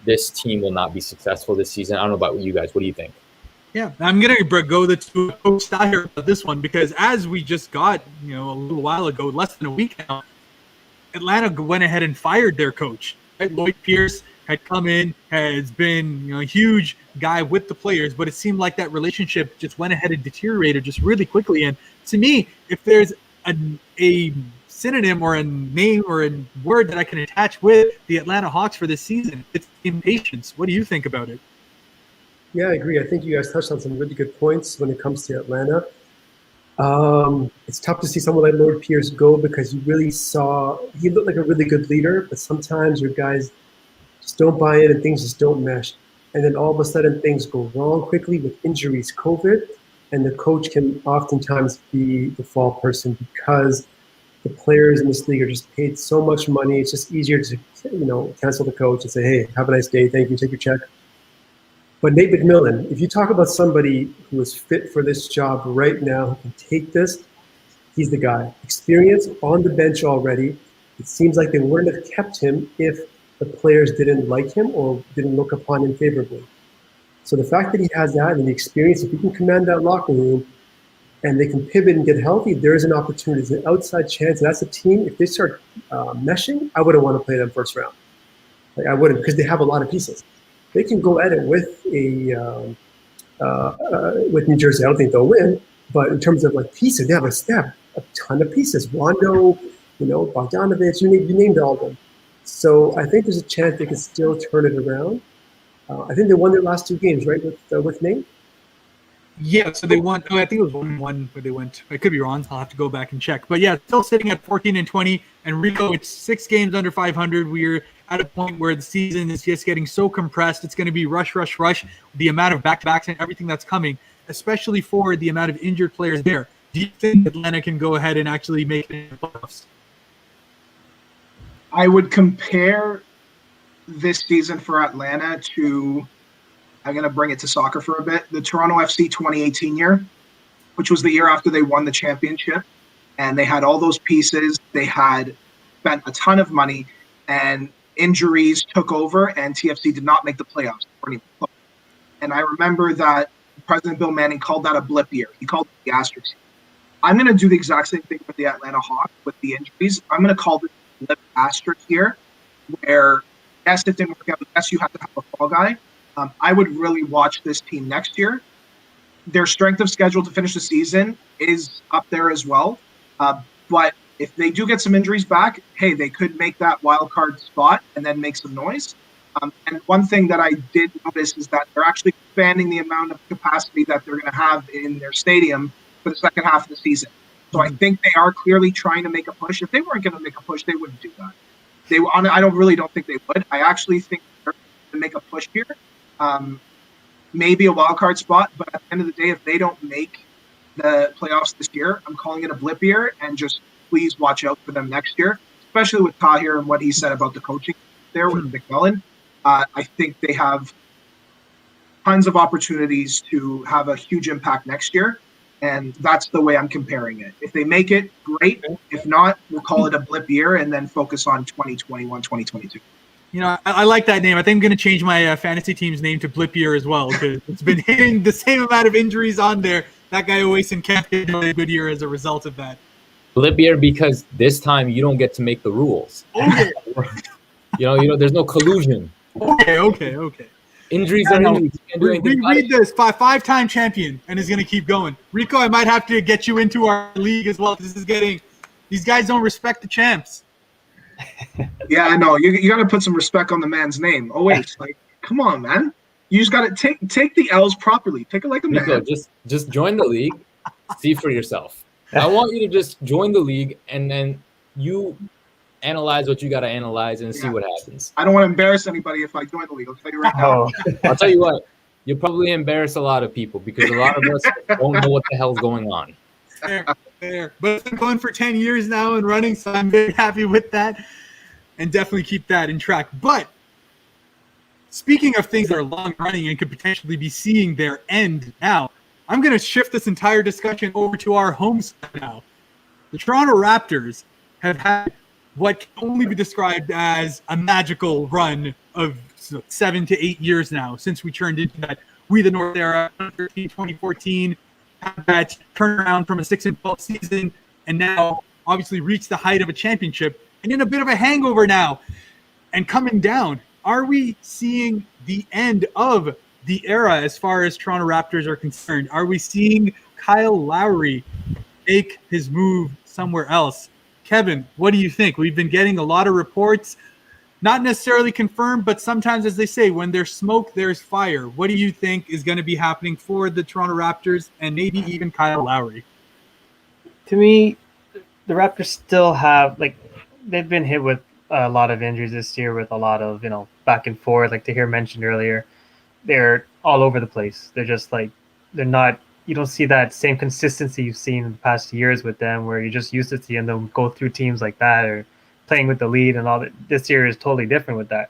this team will not be successful this season. I don't know about you guys. What do you think? Yeah, I'm going to go to Coach Tahir about this one, because as we just got, a little while ago, less than a week now, Atlanta went ahead and fired their coach. Right? Lloyd Pierce had come in, has been a huge guy with the players, but it seemed like that relationship just went ahead and deteriorated just really quickly. And to me, if there's a synonym or a name or a word that I can attach with the Atlanta Hawks for this season, it's impatience. What do you think about it? Yeah, I agree. I think you guys touched on some really good points when it comes to Atlanta. It's tough to see someone like Lloyd Pierce go, because you really saw he looked like a really good leader, but sometimes your guys just don't buy in and things just don't mesh. And then all of a sudden things go wrong quickly with injuries, COVID, and the coach can oftentimes be the fall person, because the players in this league are just paid so much money. It's just easier to, cancel the coach and say, hey, have a nice day. Thank you. Take your check. But Nate McMillan, if you talk about somebody who is fit for this job right now, who can take this, he's the guy. Experience on the bench already. It seems like they wouldn't have kept him if the players didn't like him or didn't look upon him favorably. So the fact that he has that and the experience, if he can command that locker room and they can pivot and get healthy, there is an opportunity. There's an outside chance. And that's a team, if they start meshing, I wouldn't want to play them first round. I wouldn't, because they have a lot of pieces. They can go at it with with New Jersey. I don't think they'll win, but in terms of like pieces, they have a ton of pieces. Rondo, Bogdanovich, you named all of them. So I think there's a chance they can still turn it around. I think they won their last 2 games, right, with Nate? Yeah, so they won. Oh, I think it was 1-1 where they went. I could be wrong. I'll have to go back and check. But yeah, still sitting at 14-20. And Rico, it's 6 games under 500. We're at a point where the season is just getting so compressed. It's going to be rush. The amount of back-to-backs and everything that's coming, especially for the amount of injured players there. Do you think Atlanta can go ahead and actually make it in the playoffs? I would compare this season for Atlanta to, I'm going to bring it to soccer for a bit, the Toronto FC 2018 year, which was the year after they won the championship. And they had all those pieces. They had spent a ton of money, and injuries took over, and TFC did not make the playoffs. And I remember that President Bill Manning called that a blip year. He called it the asterisk. I'm going to do the exact same thing with the Atlanta Hawks with the injuries. I'm going to call this blip asterisk here, where, yes, it didn't work out. Yes, you have to have a fall guy. I would really watch this team next year. Their strength of schedule to finish the season is up there as well. But if they do get some injuries back, hey, they could make that wild card spot and then make some noise. And one thing that I did notice is that they're actually expanding the amount of capacity that they're going to have in their stadium for the second half of the season. So I think they are clearly trying to make a push. If they weren't going to make a push, they wouldn't do that. I really don't think they would. I actually think they're going to make a push here. Maybe a wild card spot, but at the end of the day, if they don't make the playoffs this year, I'm calling it a blip year, and just please watch out for them next year, especially with Tahir and what he said about the coaching there with McMillan. I think they have tons of opportunities to have a huge impact next year, and that's the way I'm comparing it. If they make it, great. If not, we'll call it a blip year and then focus on 2021, 2022. I like that name. I think I'm going to change my fantasy team's name to Blip Year as well, because it's been hitting the same amount of injuries on there. That guy Owais and Kemp did a good year as a result of that. Blip Year because this time you don't get to make the rules. Okay. There's no collusion. Okay. Injuries are injuries. You can't do anything about read this. Five-time champion, and is going to keep going. Rico, I might have to get you into our league as well. These guys don't respect the champs. Yeah, I know. You got to put some respect on the man's name. Oh wait, come on, man. You just got to take the L's properly. Take it like a man. Nico, just join the league. See for yourself. I want you to just join the league, and then you analyze what you got to analyze and see what happens. I don't want to embarrass anybody if I join the league. I'll tell you right now. I'll tell you what. You'll probably embarrass a lot of people because a lot of us don't know what the hell's going on. Fair. But it's been going for 10 years now and running, so I'm very happy with that and definitely keep that in track. But speaking of things that are long running and could potentially be seeing their end now, I'm going to shift this entire discussion over to our home side now. The Toronto Raptors have had what can only be described as a magical run of 7 to 8 years now since we turned into that We the North era, 2013, 2014, had that turnaround from a 6-12 season, and now obviously reached the height of a championship and in a bit of a hangover now and coming down. Are we seeing the end of the era as far as Toronto Raptors are concerned? Are we seeing Kyle Lowry make his move somewhere else? Kevin, what do you think? We've been getting a lot of reports, not necessarily confirmed, but sometimes, as they say, when there's smoke, there's fire. What do you think is going to be happening for the Toronto Raptors and maybe even Kyle Lowry? To me, the Raptors still have, they've been hit with a lot of injuries this year with a lot of, back and forth. Like Tahir mentioned earlier, they're all over the place. They're just they're not, you don't see that same consistency you've seen in the past years with them where you're just used to seeing them go through teams like that or playing with the lead and all that. This year is totally different with that.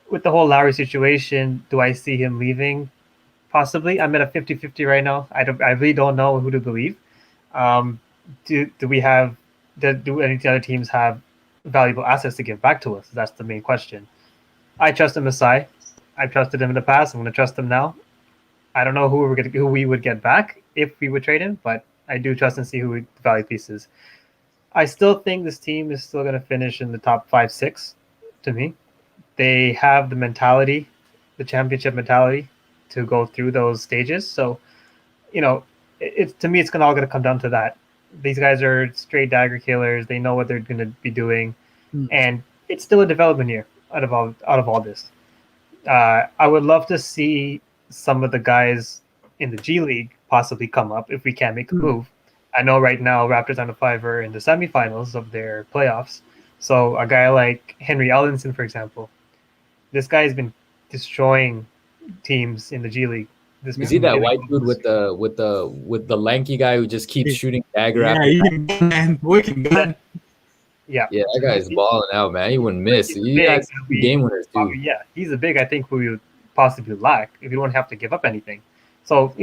With the whole Lowry situation, do I see him leaving? Possibly. I'm at a 50-50 right now. I really don't know who to believe. Do any other teams have valuable assets to give back to us? That's the main question. I trust him aside. I trusted him in the past. I'm going to trust him now. I don't know who we would get back if we would trade him, but I do trust and see who the value pieces. I still think this team is still going to finish in the top 5-6 to me. They have the mentality, the championship mentality to go through those stages. So, to me, it's all going to come down to that. these guys are straight dagger killers. They know what they're going to be doing, Hmm. and it's still a development year out of all this. I would love to see some of the guys in the G League possibly come up if we can make a move. I know right now Raptors on the 5 are in the semifinals of their playoffs. So a guy like Henry Ellenson, for example, this guy has been destroying teams in the G League. Is he that white dude with the lanky guy who just keeps shooting dagger after? Man, wicked gun. Yeah, that guy's balling out, man. He wouldn't miss. He has game winners too. Yeah, he's a big. I think who we would possibly lack if you don't have to give up anything. So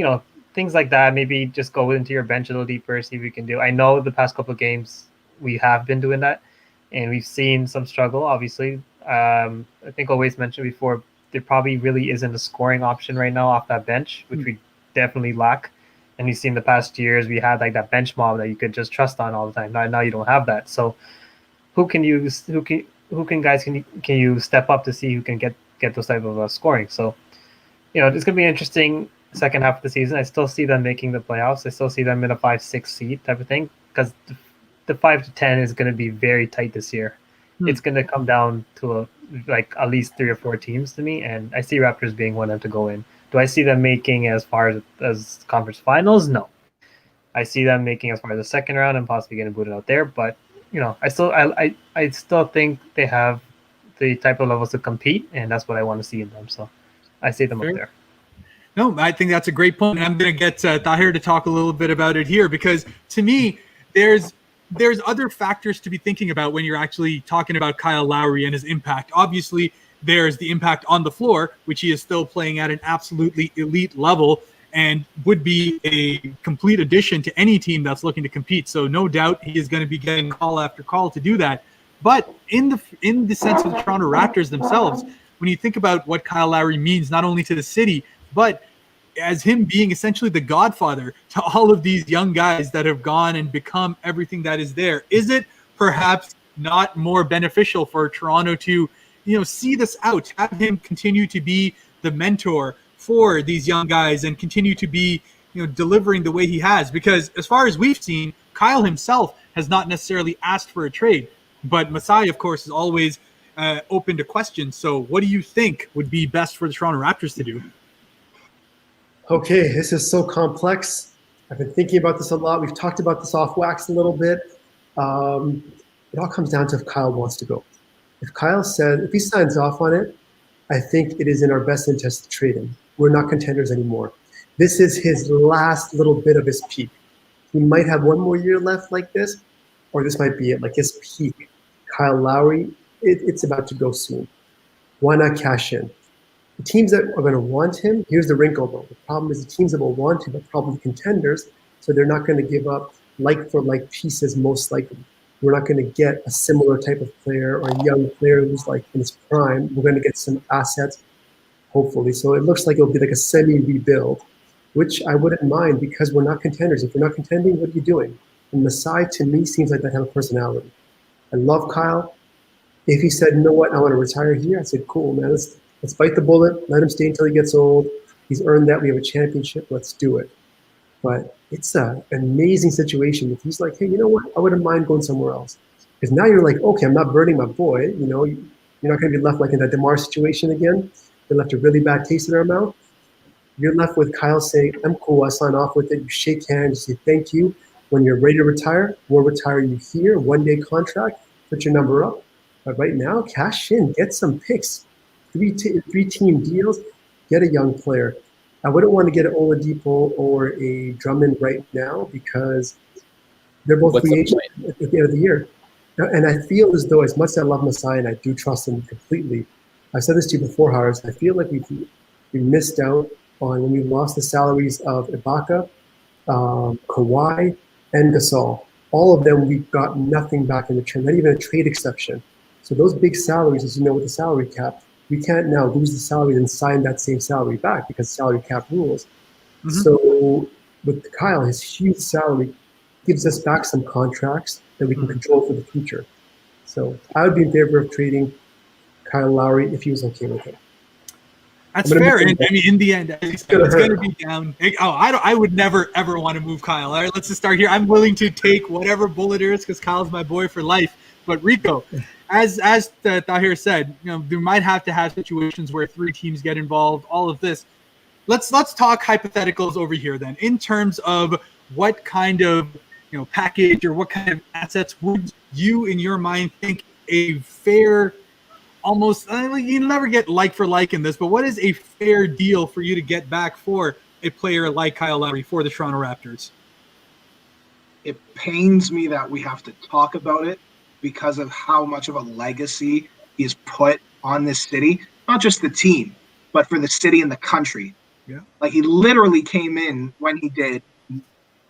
things like that. Maybe just go into your bench a little deeper, see if we can do. I know the past couple of games we have been doing that, and we've seen some struggle. Obviously, I think Owais mentioned before there probably really isn't a scoring option right now off that bench, which we definitely lack. And we've seen the past years we had like that bench mob that you could just trust on all the time. Now you don't have that. So who can you step up to see who can get those type of scoring? So it's gonna be an interesting second half of the season. I still see them making the playoffs. I still see them in a 5-6 seed type of thing because the 5 to 10 is going to be very tight this year. It's going to come down to at least 3 or 4 teams to me, and I see Raptors being one of them to go in. Do I see them making as far as conference finals? No. I see them making as far as the second round and possibly getting booted out there, but I still think they have the type of levels to compete, and that's what I want to see in them. So I see them up there. No, I think that's a great point. And I'm going to get Tahir to talk a little bit about it here because to me, there's other factors to be thinking about when you're actually talking about Kyle Lowry and his impact. Obviously, there's the impact on the floor, which he is still playing at an absolutely elite level and would be a complete addition to any team that's looking to compete. So no doubt he is going to be getting call after call to do that. But in the sense of the Toronto Raptors themselves, when you think about what Kyle Lowry means, not only to the city, but as him being essentially the godfather to all of these young guys that have gone and become everything that is there, is it perhaps not more beneficial for Toronto to, see this out, have him continue to be the mentor for these young guys and continue to be, delivering the way he has? Because as far as we've seen, Kyle himself has not necessarily asked for a trade, but Masai, of course, is always open to questions. So what do you think would be best for the Toronto Raptors to do? Okay, this is so complex. I've been thinking about this a lot. We've talked about this off wax a little bit. It all comes down to if Kyle wants to go. If he signs off on it, I think it is in our best interest to trade him. We're not contenders anymore. This is his last little bit of his peak. He might have one more year left like this, or this might be it, like his peak. Kyle Lowry, it's about to go soon. Why not cash in? The teams that are going to want him, here's the wrinkle though. The problem is the teams that will want him are probably contenders, so they're not going to give up like for like pieces most likely. We're not going to get a similar type of player or a young player who's like in his prime. We're going to get some assets, hopefully. So it looks like it'll be like a semi-rebuild, which I wouldn't mind because we're not contenders. If we're not contending, what are you doing? And Masai, to me, seems like that type of personality. I love Kyle. If he said, you know what, I want to retire here, I said, cool, man. Let's bite the bullet. Let him stay until he gets old. He's earned that. We have a championship. Let's do it. But it's an amazing situation. If he's like, hey, you know what? I wouldn't mind going somewhere else. Because now you're like, okay, I'm not burning my boy. You're not going to be left like in that DeMar situation again. They left a really bad taste in our mouth. You're left with Kyle saying, I'm cool. I sign off with it. You shake hands. You say thank you. When you're ready to retire, we'll retire you here. 1-day contract. Put your number up. But right now, cash in. Get some picks. 3-team deals, get a young player. I wouldn't want to get an Oladipo or a Drummond right now because they're both free agents at the end of the year. And I feel as though, as much as I love Masai and I do trust him completely, I've said this to you before, Howard, I feel like we missed out on when we lost the salaries of Ibaka, Kawhi, and Gasol. All of them, we got nothing back in return, not even a trade exception. So those big salaries, as you know, with the salary cap, we can't now lose the salary and sign that same salary back because salary cap rules. Mm-hmm. So with Kyle, his huge salary gives us back some contracts that we can control for the future. So I would be in favor of trading Kyle Lowry if he was okay with it. That's I'm gonna fair. miss And I mean, in the end, it's gonna going to hurt. be down. I would never, ever want to move Kyle. All right, let's just start here. I'm willing to take whatever bullet is because Kyle's my boy for life. But Rico, as Tahir said, there might have to have situations where 3 teams get involved, all of this. Let's talk hypotheticals over here then, in terms of what kind of package or what kind of assets would you in your mind think a fair, almost you never get like for like in this, but what is a fair deal for you to get back for a player like Kyle Lowry for the Toronto Raptors? It pains me that we have to talk about it because of how much of a legacy he has put on this city, not just the team, but for the city and the country. Yeah. Like, he literally came in when he did,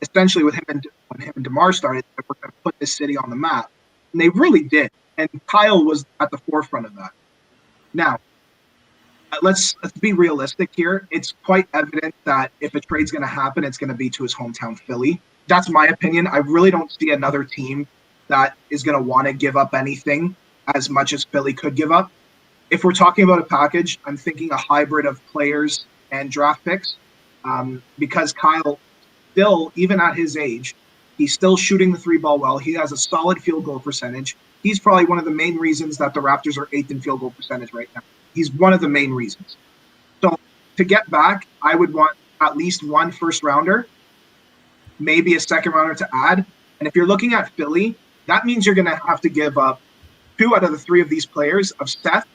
essentially when him and DeMar started, we're going to put this city on the map. And they really did. And Kyle was at the forefront of that. Now, let's be realistic here. It's quite evident that if a trade's going to happen, it's going to be to his hometown Philly. That's my opinion. I really don't see another team that is going to want to give up anything as much as Philly could give up. If we're talking about a package, I'm thinking a hybrid of players and draft picks, because Kyle still, even at his age, he's still shooting the 3-ball well. He has a solid field goal percentage. He's probably one of the main reasons that the Raptors are 8th in field goal percentage right now. He's one of the main reasons. So to get back, I would want at least 1 first-rounder, maybe a second-rounder to add. And if you're looking at Philly, that means you're going to have to give up 2 out of the 3 of these players of Steph,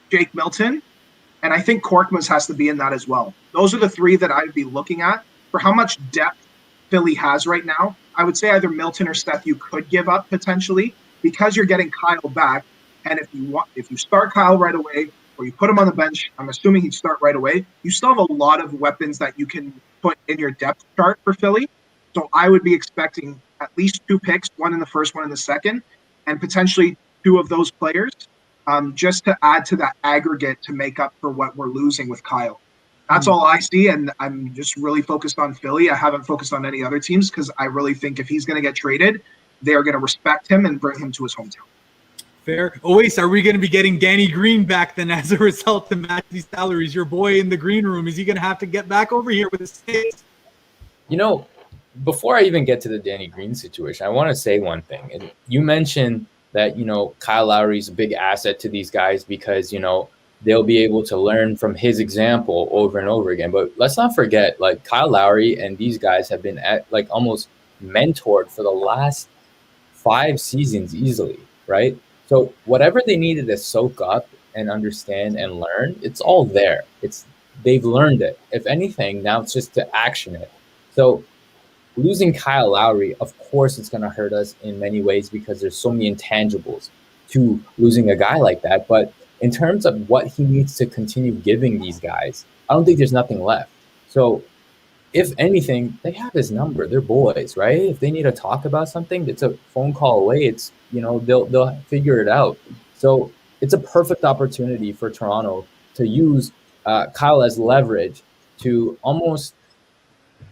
Jake Milton, and I think Korkmaz has to be in that as well. Those are the 3 that I'd be looking at. For how much depth Philly has right now, I would say either Milton or Steph you could give up potentially, because you're getting Kyle back. And if you start Kyle right away or you put him on the bench, I'm assuming he'd start right away, you still have a lot of weapons that you can put in your depth chart for Philly. So I would be expecting at least 2 picks, 1 in the first, 1 in the second, and potentially 2 of those players, just to add to that aggregate to make up for what we're losing with Kyle. That's all I see, and I'm just really focused on Philly. I haven't focused on any other teams because I really think if he's going to get traded, they're going to respect him and bring him to his hometown. Fair. Owais, are we going to be getting Danny Green back then as a result to match these salaries? Your boy in the green room, is he going to have to get back over here with the States? Before I even get to the Danny Green situation, I want to say one thing. And you mentioned that, Kyle Lowry's a big asset to these guys because, they'll be able to learn from his example over and over again. But let's not forget, like, Kyle Lowry and these guys have been almost mentored for the last 5 seasons easily, right? So whatever they needed to soak up and understand and learn, it's all there. They've learned it. If anything, now it's just to action it. So losing Kyle Lowry, of course, it's going to hurt us in many ways because there's so many intangibles to losing a guy like that. But in terms of what he needs to continue giving these guys, I don't think there's nothing left. So if anything, they have his number. They're boys, right? If they need to talk about something, it's a phone call away. It's, they'll figure it out. So it's a perfect opportunity for Toronto to use Kyle as leverage to almost,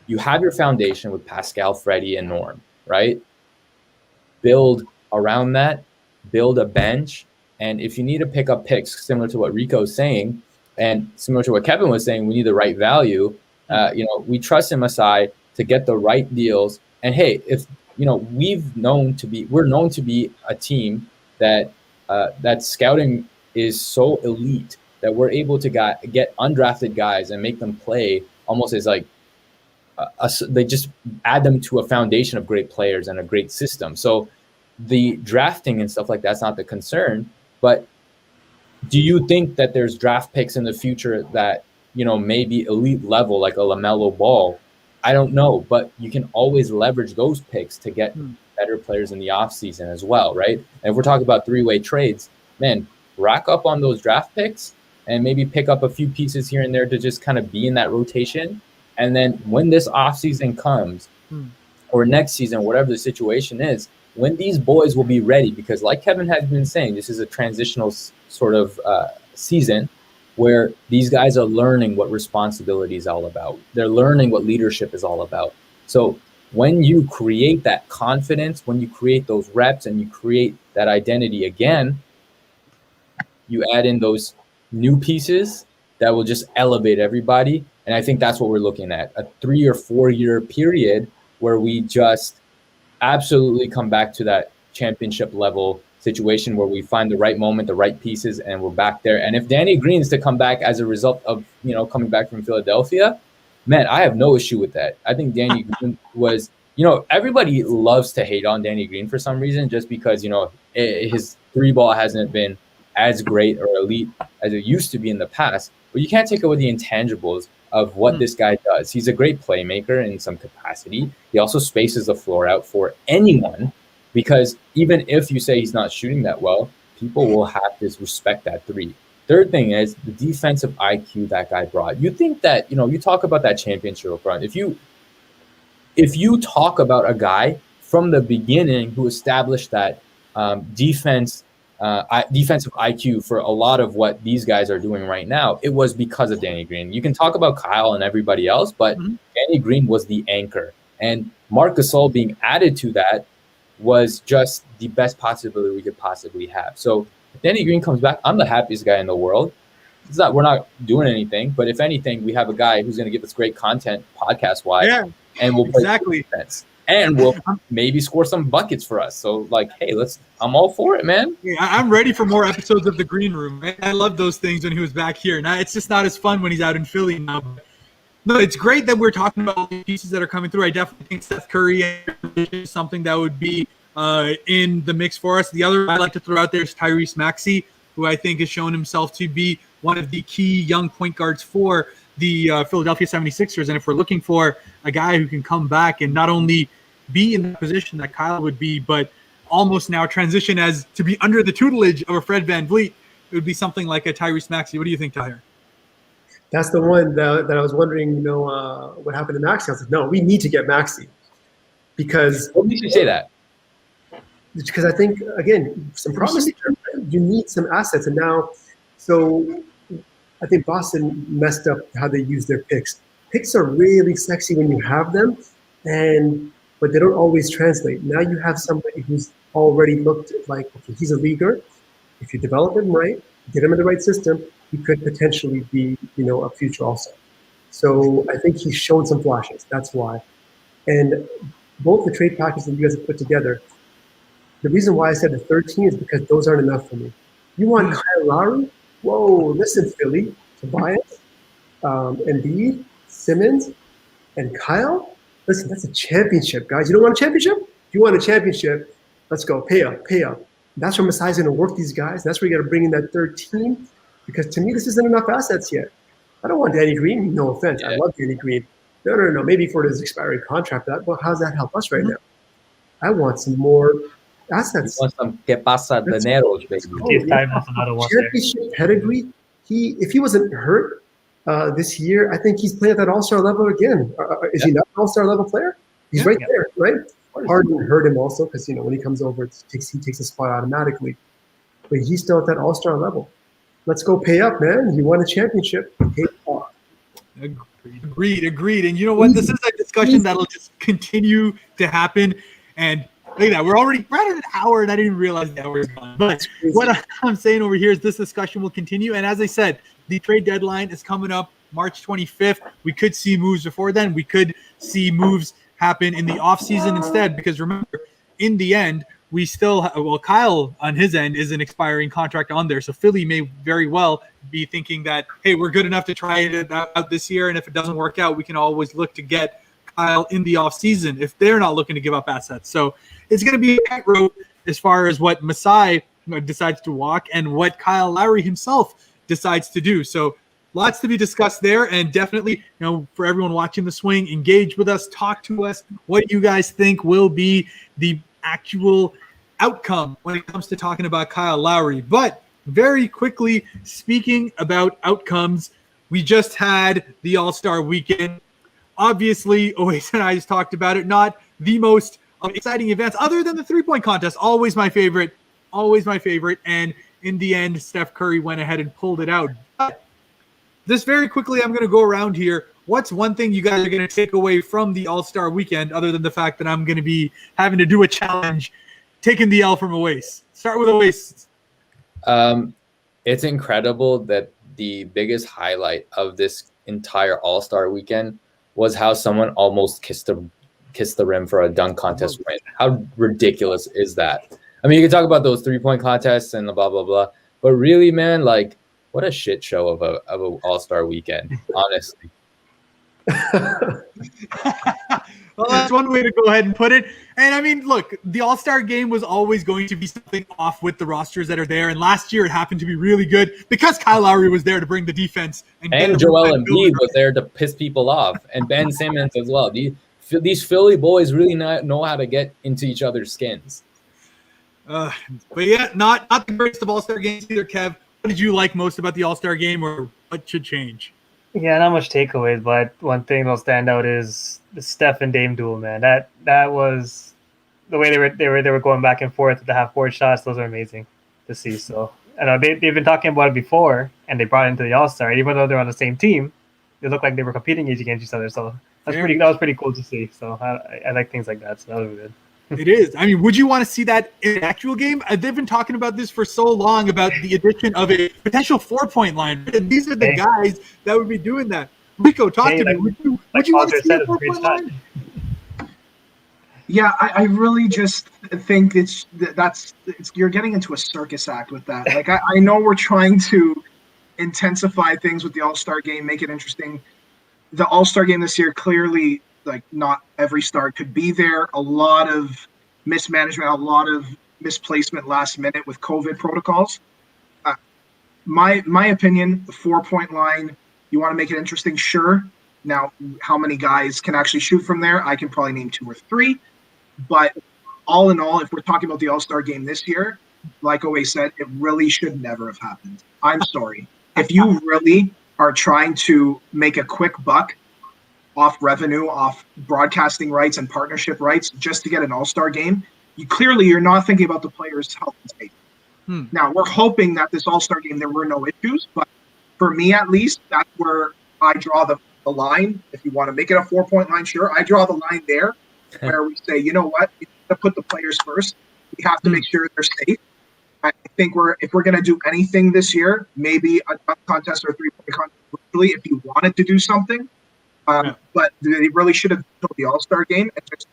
you have your foundation with Pascal, Freddie, and Norm, right? Build around that, build a bench. And if you need to pick up picks, similar to what Rico's saying, and similar to what Kevin was saying, we need the right value. We trust MSI to get the right deals. And hey, if we're known to be a team that that scouting is so elite that we're able to get undrafted guys and make them play almost as like they just add them to a foundation of great players and a great system. So the drafting and stuff like that's not the concern. But do you think that there's draft picks in the future that, maybe elite level, like a LaMelo Ball? I don't know, but you can always leverage those picks to get better players in the offseason as well, right? And if we're talking about 3-way trades, man, rack up on those draft picks and maybe pick up a few pieces here and there to just kind of be in that rotation. And then when this offseason comes or next season, whatever the situation is, when these boys will be ready, because like Kevin has been saying, this is a transitional sort of season where these guys are learning what responsibility is all about. They're learning what leadership is all about. So when you create that confidence, when you create those reps and you create that identity again, you add in those new pieces that will just elevate everybody. And I think that's what we're looking at, a 3 or 4 year period where we just absolutely come back to that championship level situation where we find the right moment, the right pieces, and we're back there. And if Danny Green is to come back as a result of, coming back from Philadelphia, man, I have no issue with that. I think Danny Green was, everybody loves to hate on Danny Green for some reason, just because, his 3-ball hasn't been as great or elite as it used to be in the past. But you can't take away the intangibles of what this guy does. He's a great playmaker in some capacity. He also spaces the floor out for anyone, because even if you say he's not shooting that well, people will have to respect that 3. Third thing is the defensive IQ that guy brought. You think that, you talk about that championship run. If you talk about a guy from the beginning who established that defensive IQ for a lot of what these guys are doing right now, it was because of Danny Green. You can talk about Kyle and everybody else, but Danny Green was the anchor. And Marc Gasol being added to that was just the best possibility we could possibly have. So if Danny Green comes back, I'm the happiest guy in the world. We're not doing anything, but if anything, we have a guy who's going to give us great content podcast-wise, and we'll play defense. And we'll maybe score some buckets for us. So, hey, I'm all for it, man. Yeah, I'm ready for more episodes of The Green Room. I love those things when he was back here. Now, it's just not as fun when he's out in Philly now. No, it's great that we're talking about all the pieces that are coming through. I definitely think Steph Curry is something that would be in the mix for us. The other I like to throw out there is Tyrese Maxey, who I think has shown himself to be one of the key young point guards for the Philadelphia 76ers. And if we're looking for a guy who can come back and not only be in the position that Kyle would be, but almost now transition as to be under the tutelage of a Fred VanVleet, it would be something like a Tyrese Maxey. What do you think, Tahir? That's the one that I was wondering, what happened to Maxey. I was like, no, we need to get Maxey. Because what makes you say that? Because I think, again, some promise. You need some assets. And now, so I think Boston messed up how they use their picks. Picks are really sexy when you have them, but they don't always translate. Now you have somebody who's already looked like, okay, he's a leaguer. If you develop him right, get him in the right system, he could potentially be, a future All-Star. So I think he's shown some flashes. That's why. And both the trade packages that you guys have put together, the reason why I said the 13 is because those aren't enough for me. You want Kyle Lowry? Whoa, listen, Philly, Tobias, Embiid, Simmons, and Kyle? Listen, that's a championship, guys. You don't want a championship? If you want a championship, let's go. Pay up. That's where Masai's going to work these guys. That's where you got to bring in that third team, because to me, this isn't enough assets yet. I don't want Danny Green. No offense. Yeah. I love Danny Green. No. Maybe for his expiring contract. Well, how does that help us right now? I want some more assets. You want some que pasa dinero, baby. Championship pedigree. If he wasn't hurt this year, I think he's playing at that All-Star level again. Is he not an All-Star level player? He's right there, right? Harden hurt him also because when he comes over, he takes a spot automatically. But he's still at that All-Star level. Let's go pay up, man. You won a championship. Pay up. Agreed. And you know what? This is a discussion that'll just continue to happen. And look at that. We're at an hour, and I didn't even realize the hour is gone. But what I'm saying over here is this discussion will continue. And as I said, the trade deadline is coming up March 25th. We could see moves before then. We could see moves happen in the offseason instead, because remember, in the end, we still Kyle on his end is an expiring contract on there. So Philly may very well be thinking that, hey, we're good enough to try it out this year. And if it doesn't work out, we can always look to get Kyle in the offseason if they're not looking to give up assets. So it's going to be a tightrope as far as what Masai decides to walk and what Kyle Lowry himself decides to do. So lots to be discussed there, and definitely, for everyone watching The Swing, engage with us, talk to us. What you guys think will be the actual outcome when it comes to talking about Kyle Lowry. But very quickly, speaking about outcomes, we just had the All-Star weekend. Obviously, Owais and I just talked about it. Not the most exciting events other than the three-point contest. Always my favorite. And in the end, Steph Curry went ahead and pulled it out. But just very quickly, I'm going to go around here. What's one thing you guys are going to take away from the All-Star weekend, other than the fact that I'm going to be having to do a challenge, taking the L from Owais? Start with Owais. It's incredible that the biggest highlight of this entire All-Star weekend was how someone almost kissed the rim for a dunk contest win. How ridiculous is that? I mean, you can talk about those 3-point contests and the blah blah blah, but really, man, like, what a shit show of a All-Star weekend, honestly. Well, that's one way to go ahead and put it. And I mean, look, the All-Star game was always going to be something off with the rosters that are there. And last year it happened to be really good because Kyle Lowry was there to bring the defense. And Joel Embiid was there to piss people off. And Ben Simmons as well. These Philly boys really know how to get into each other's skins. But yeah, not the greatest of All-Star games either, Kev. What did you like most about the All-Star game, or what should change? Yeah, not much takeaways, but one thing that'll stand out is the Steph and Dame duel, man. That was the way they were going back and forth with the half-court shots. Those are amazing to see. So I know they've been talking about it before, and they brought it into the All-Star. Even though they're on the same team, they look like they were competing against each other. So that was pretty cool to see. So I like things like that. So that was good. It is. I mean, would you want to see that in an actual game? They've been talking about this for so long, about the addition of a potential 4-point line. And these are the guys that would be doing that. Rico, talk to me. Would you want to see a 4-point line? Yeah, I really just think you're getting into a circus act with that. Like, I know we're trying to intensify things with the All-Star game, make it interesting. The All-Star game this year, clearly, like, not every star could be there. A lot of mismanagement, a lot of misplacement last minute with COVID protocols. My opinion, the 4-point line, you want to make it interesting, sure. Now, how many guys can actually shoot from there? I can probably name 2 or 3. But all in all, if we're talking about the All-Star game this year, like Owais said, it really should never have happened. I'm sorry. If you really are trying to make a quick buck off revenue, off broadcasting rights and partnership rights just to get an All-Star game, you're not thinking about the players' health and safety. Now, we're hoping that this All-Star game there were no issues, but for me at least, that's where I draw the line. If you want to make it a 4-point line, sure. I draw the line there where we say, you know what, we have to put the players first. We have to make sure they're safe. I think if we're going to do anything this year, maybe a dunk contest or a 3-point contest, really, if you wanted to do something. But they really should have done the All-Star game and just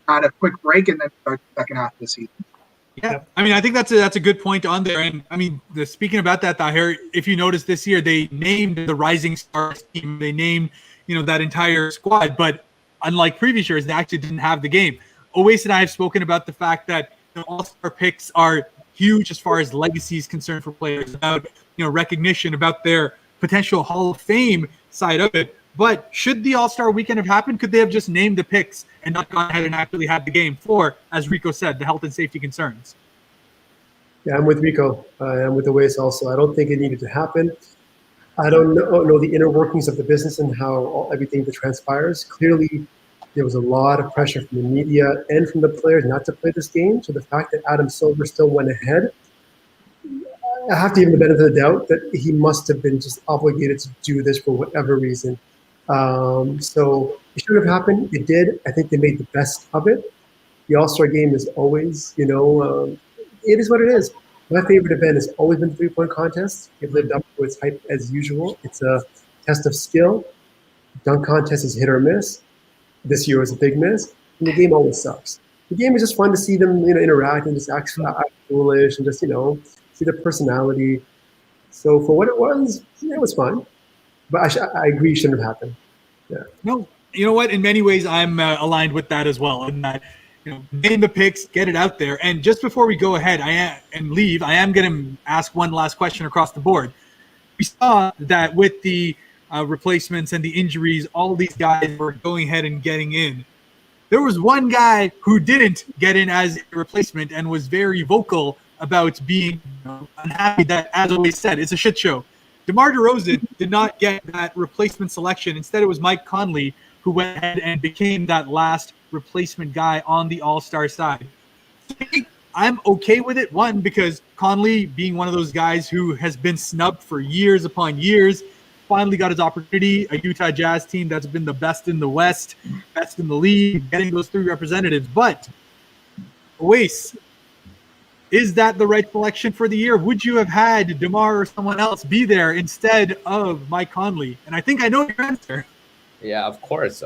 had a quick break and then start the second half of the season. Yeah, I mean, I think that's a good point on there. And I mean, speaking about that, Tahir, if you notice this year, they named the Rising Stars team. They named, that entire squad. But unlike previous years, they actually didn't have the game. Owais and I have spoken about the fact that All-Star picks are huge as far as legacy is concerned for players, about recognition, about their potential Hall of Fame side of it. But should the All-Star weekend have happened, could they have just named the picks and not gone ahead and actually had the game for, as Rico said, the health and safety concerns? Yeah, I'm with Rico. I'm with Owais also. I don't think it needed to happen. I don't know the inner workings of the business and how everything that transpires. Clearly, there was a lot of pressure from the media and from the players not to play this game. So the fact that Adam Silver still went ahead, I have to give him the benefit of the doubt that he must have been just obligated to do this for whatever reason. So it should have happened. It did. I think they made the best of it. The All-Star game is always, it is what it is. My favorite event has always been the 3-point contest. It lived up to its hype as usual. It's a test of skill. Dunk contest is hit or miss. This year was a big miss. And the game always sucks. The game is just fun to see them, interact and just act foolish and just, see their personality. So for what it was fun. But I agree it shouldn't have happened. Yeah. No, you know what? In many ways, I'm aligned with that as well. In that, name the picks, get it out there. And just before we go ahead and leave, I am going to ask one last question across the board. We saw that with the replacements and the injuries, all these guys were going ahead and getting in. There was one guy who didn't get in as a replacement and was very vocal about being unhappy that, as always said, it's a shit show. DeMar DeRozan did not get that replacement selection. Instead, it was Mike Conley who went ahead and became that last replacement guy on the All-Star side. I'm okay with it, one, because Conley, being one of those guys who has been snubbed for years upon years, finally got his opportunity. A Utah Jazz team that's been the best in the West, best in the league, getting those 3 representatives. But, Owais, Is that the right selection for the year? Would you have had DeMar or someone else be there instead of Mike Conley? And I think I know your answer. Yeah, of course.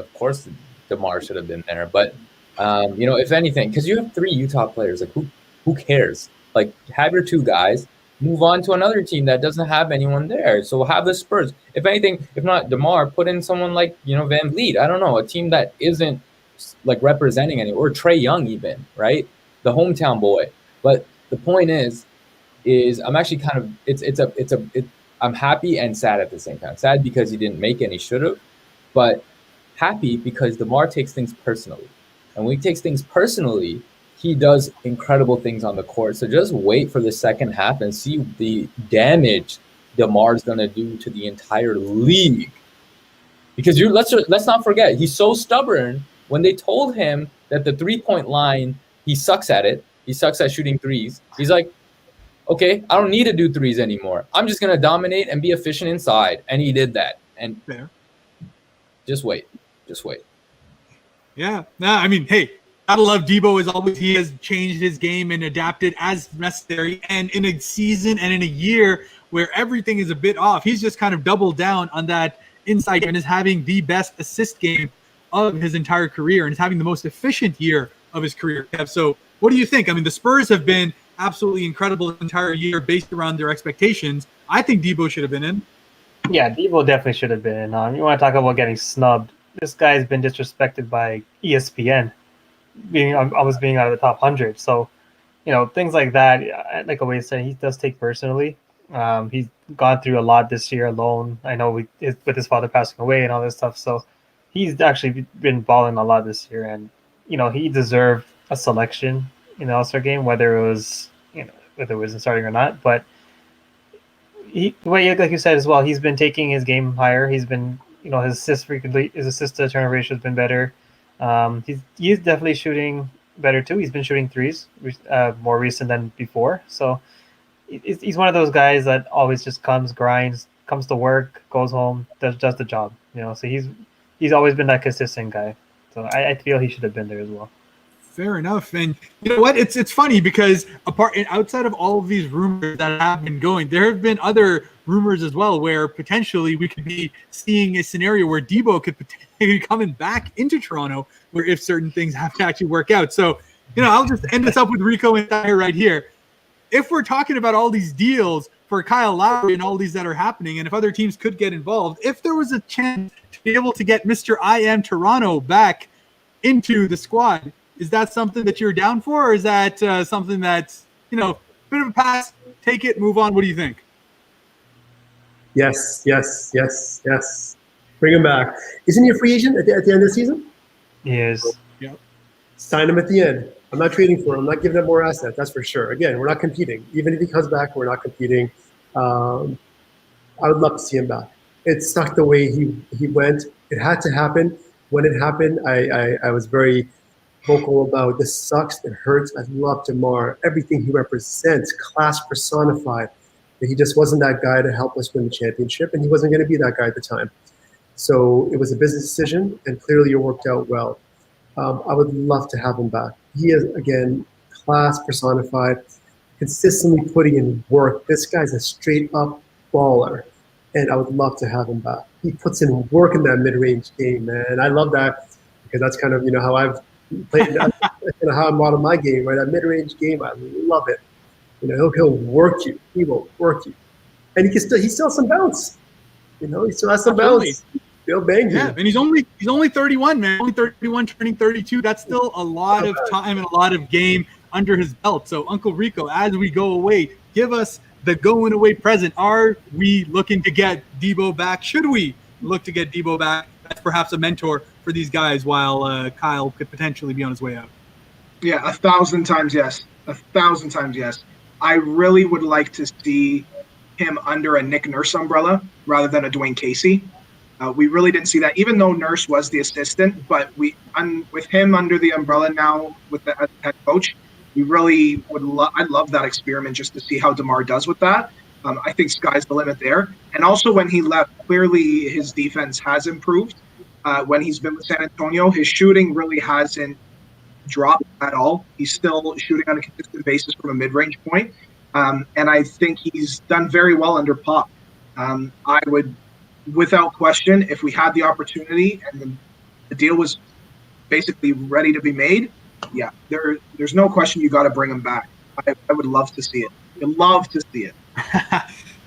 DeMar should have been there. But, if anything, because you have 3 Utah players, like who cares? Like, have your 2 guys, move on to another team that doesn't have anyone there. So have the Spurs. If anything, if not DeMar, put in someone like, Van Vliet. I don't know, a team that isn't like representing any, or Trae Young even, right? The hometown boy. But the point is I'm actually kind of, I'm happy and sad at the same time. Sad because he didn't make any, should have, but happy because DeMar takes things personally. And when he takes things personally, he does incredible things on the court. So just wait for the second half and see the damage DeMar's going to do to the entire league. Because let's not forget, he's so stubborn. When they told him that the 3-point line, he sucks at it. He sucks at shooting threes. He's like, okay, I don't need to do threes anymore. I'm just going to dominate and be efficient inside. And he did that. And fair. Just wait. Yeah. Nah, I mean, hey, gotta love Debo as always. He has changed his game and adapted as necessary. And in a season and in a year where everything is a bit off, he's just kind of doubled down on that inside and is having the best assist game of his entire career and is having the most efficient year of his career. So what do you think? I mean, the Spurs have been absolutely incredible the entire year based around their expectations. I think Debo should have been in. Yeah, Debo definitely should have been. You want to talk about getting snubbed? This guy's been disrespected by ESPN, being out of the top 100. So, things like that. Like Owais said, he does take personally. He's gone through a lot this year alone. I know with his father passing away and all this stuff. So, he's actually been balling a lot this year, and he deserved a selection in the All-Star game, whether it was starting or not. But like you said as well, he's been taking his game higher. He's been, his assist to turnover ratio has been better. He's definitely shooting better too. He's been shooting threes, more recent than before. So he's one of those guys that always just grinds, comes to work, goes home, does the job. So he's always been that consistent guy. So I feel he should have been there as well. Fair enough. And you know what? It's funny because outside of all of these rumors that have been going, there have been other rumors as well where potentially we could be seeing a scenario where Debo could potentially be coming back into Toronto, where if certain things have to actually work out. So, I'll just end this up with Rico and Tahir right here. If we're talking about all these deals for Kyle Lowry and all these that are happening, and if other teams could get involved, if there was a chance to be able to get Mr. I Am Toronto back into the squad, is that something that you're down for, or is that something that's, bit of a pass, take it, move on? What do you think? Yes. Bring him back. Isn't he a free agent at the end of the season? He is. Yep. Sign him at the end. I'm not trading for him. I'm not giving up more assets. That's for sure. Again, we're not competing. Even if he comes back, we're not competing. I would love to see him back. It sucked the way he went. It had to happen. When it happened, I was very vocal about this sucks, it hurts. I love DeMar, everything he represents, class personified. But he just wasn't that guy to help us win the championship, and he wasn't going to be that guy at the time. So it was a business decision, and clearly it worked out well. I would love to have him back. He is, again, class personified, consistently putting in work. This guy's a straight-up baller, and I would love to have him back. He puts in work in that mid-range game, man. I love that because that's kind of, how I've played, how I model my game, right? That mid-range game, I love it. He'll work you. He will work you, and he still has some bounce. He still has some bounce. He'll bang you. Yeah, and he's only 31, man. Only 31, turning 32. That's still a lot of time and a lot of game under his belt. So, Uncle Rico, as we go away, give us the going away present. Are we looking to get Debo back? Should we look to get Debo back as perhaps a mentor for these guys while Kyle could potentially be on his way out? Yeah, 1,000 times yes. 1,000 times yes. I really would like to see him under a Nick Nurse umbrella rather than a Dwayne Casey. We really didn't see that, even though Nurse was the assistant. But with him under the umbrella now with the head coach, we really would. I love that experiment just to see how DeMar does with that. I think sky's the limit there. And also when he left, clearly his defense has improved. When he's been with San Antonio, his shooting really hasn't dropped at all. He's still shooting on a consistent basis from a mid-range point. And I think he's done very well under Pop. I would, without question, if we had the opportunity and the deal was basically ready to be made, yeah, there's no question you got to bring him back. I would love to see it. I'd love to see it.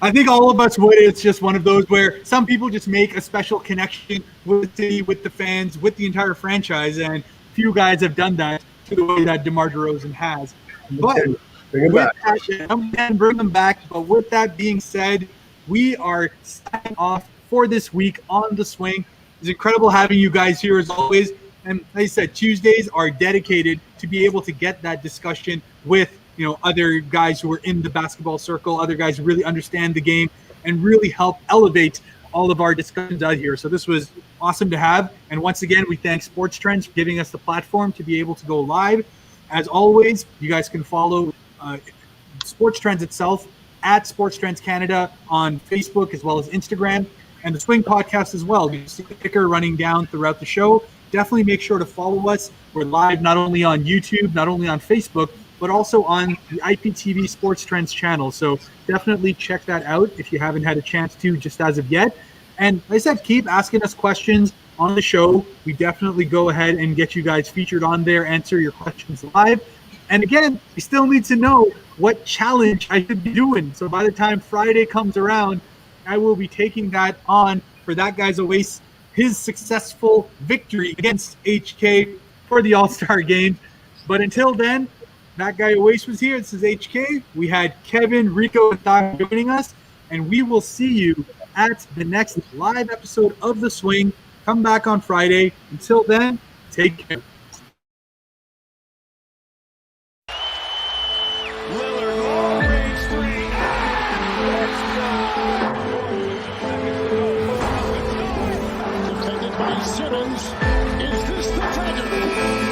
I think all of us would. It's just one of those where some people just make a special connection with the city, with the fans, with the entire franchise, and few guys have done that to the way that DeMar DeRozan has. But Bring him back. bring them back. But with that being said, we are signing off for this week on The Swing. It's incredible having you guys here as always. And like I said, Tuesdays are dedicated to be able to get that discussion with, you know, other guys who are in the basketball circle, other guys who really understand the game and really help elevate all of our discussions out here. So this was awesome to have. And once again, we thank SportsTrends for giving us the platform to be able to go live. As always, you guys can follow SportsTrends itself at SportsTrends Canada on Facebook as well as Instagram, and the Swing Podcast as well. You see the ticker running down throughout the show. Definitely make sure to follow us. We're live not only on YouTube, not only on Facebook, but also on the IPTV Sports Trends channel. So definitely check that out if you haven't had a chance to just as of yet. And like I said, keep asking us questions on the show. We definitely go ahead and get you guys featured on there, answer your questions live. And again, we still need to know what challenge I should be doing. So by the time Friday comes around, I will be taking that on for that guy's Owais, his successful victory against HK for the All-Star game. But until then, that guy Owais was here. This is HK. We had Kevin, Rico, and Tahir joining us, and we will see you at the next live episode of The Swing. Come back on Friday. Until then, take care. Simmons, is this the dagger?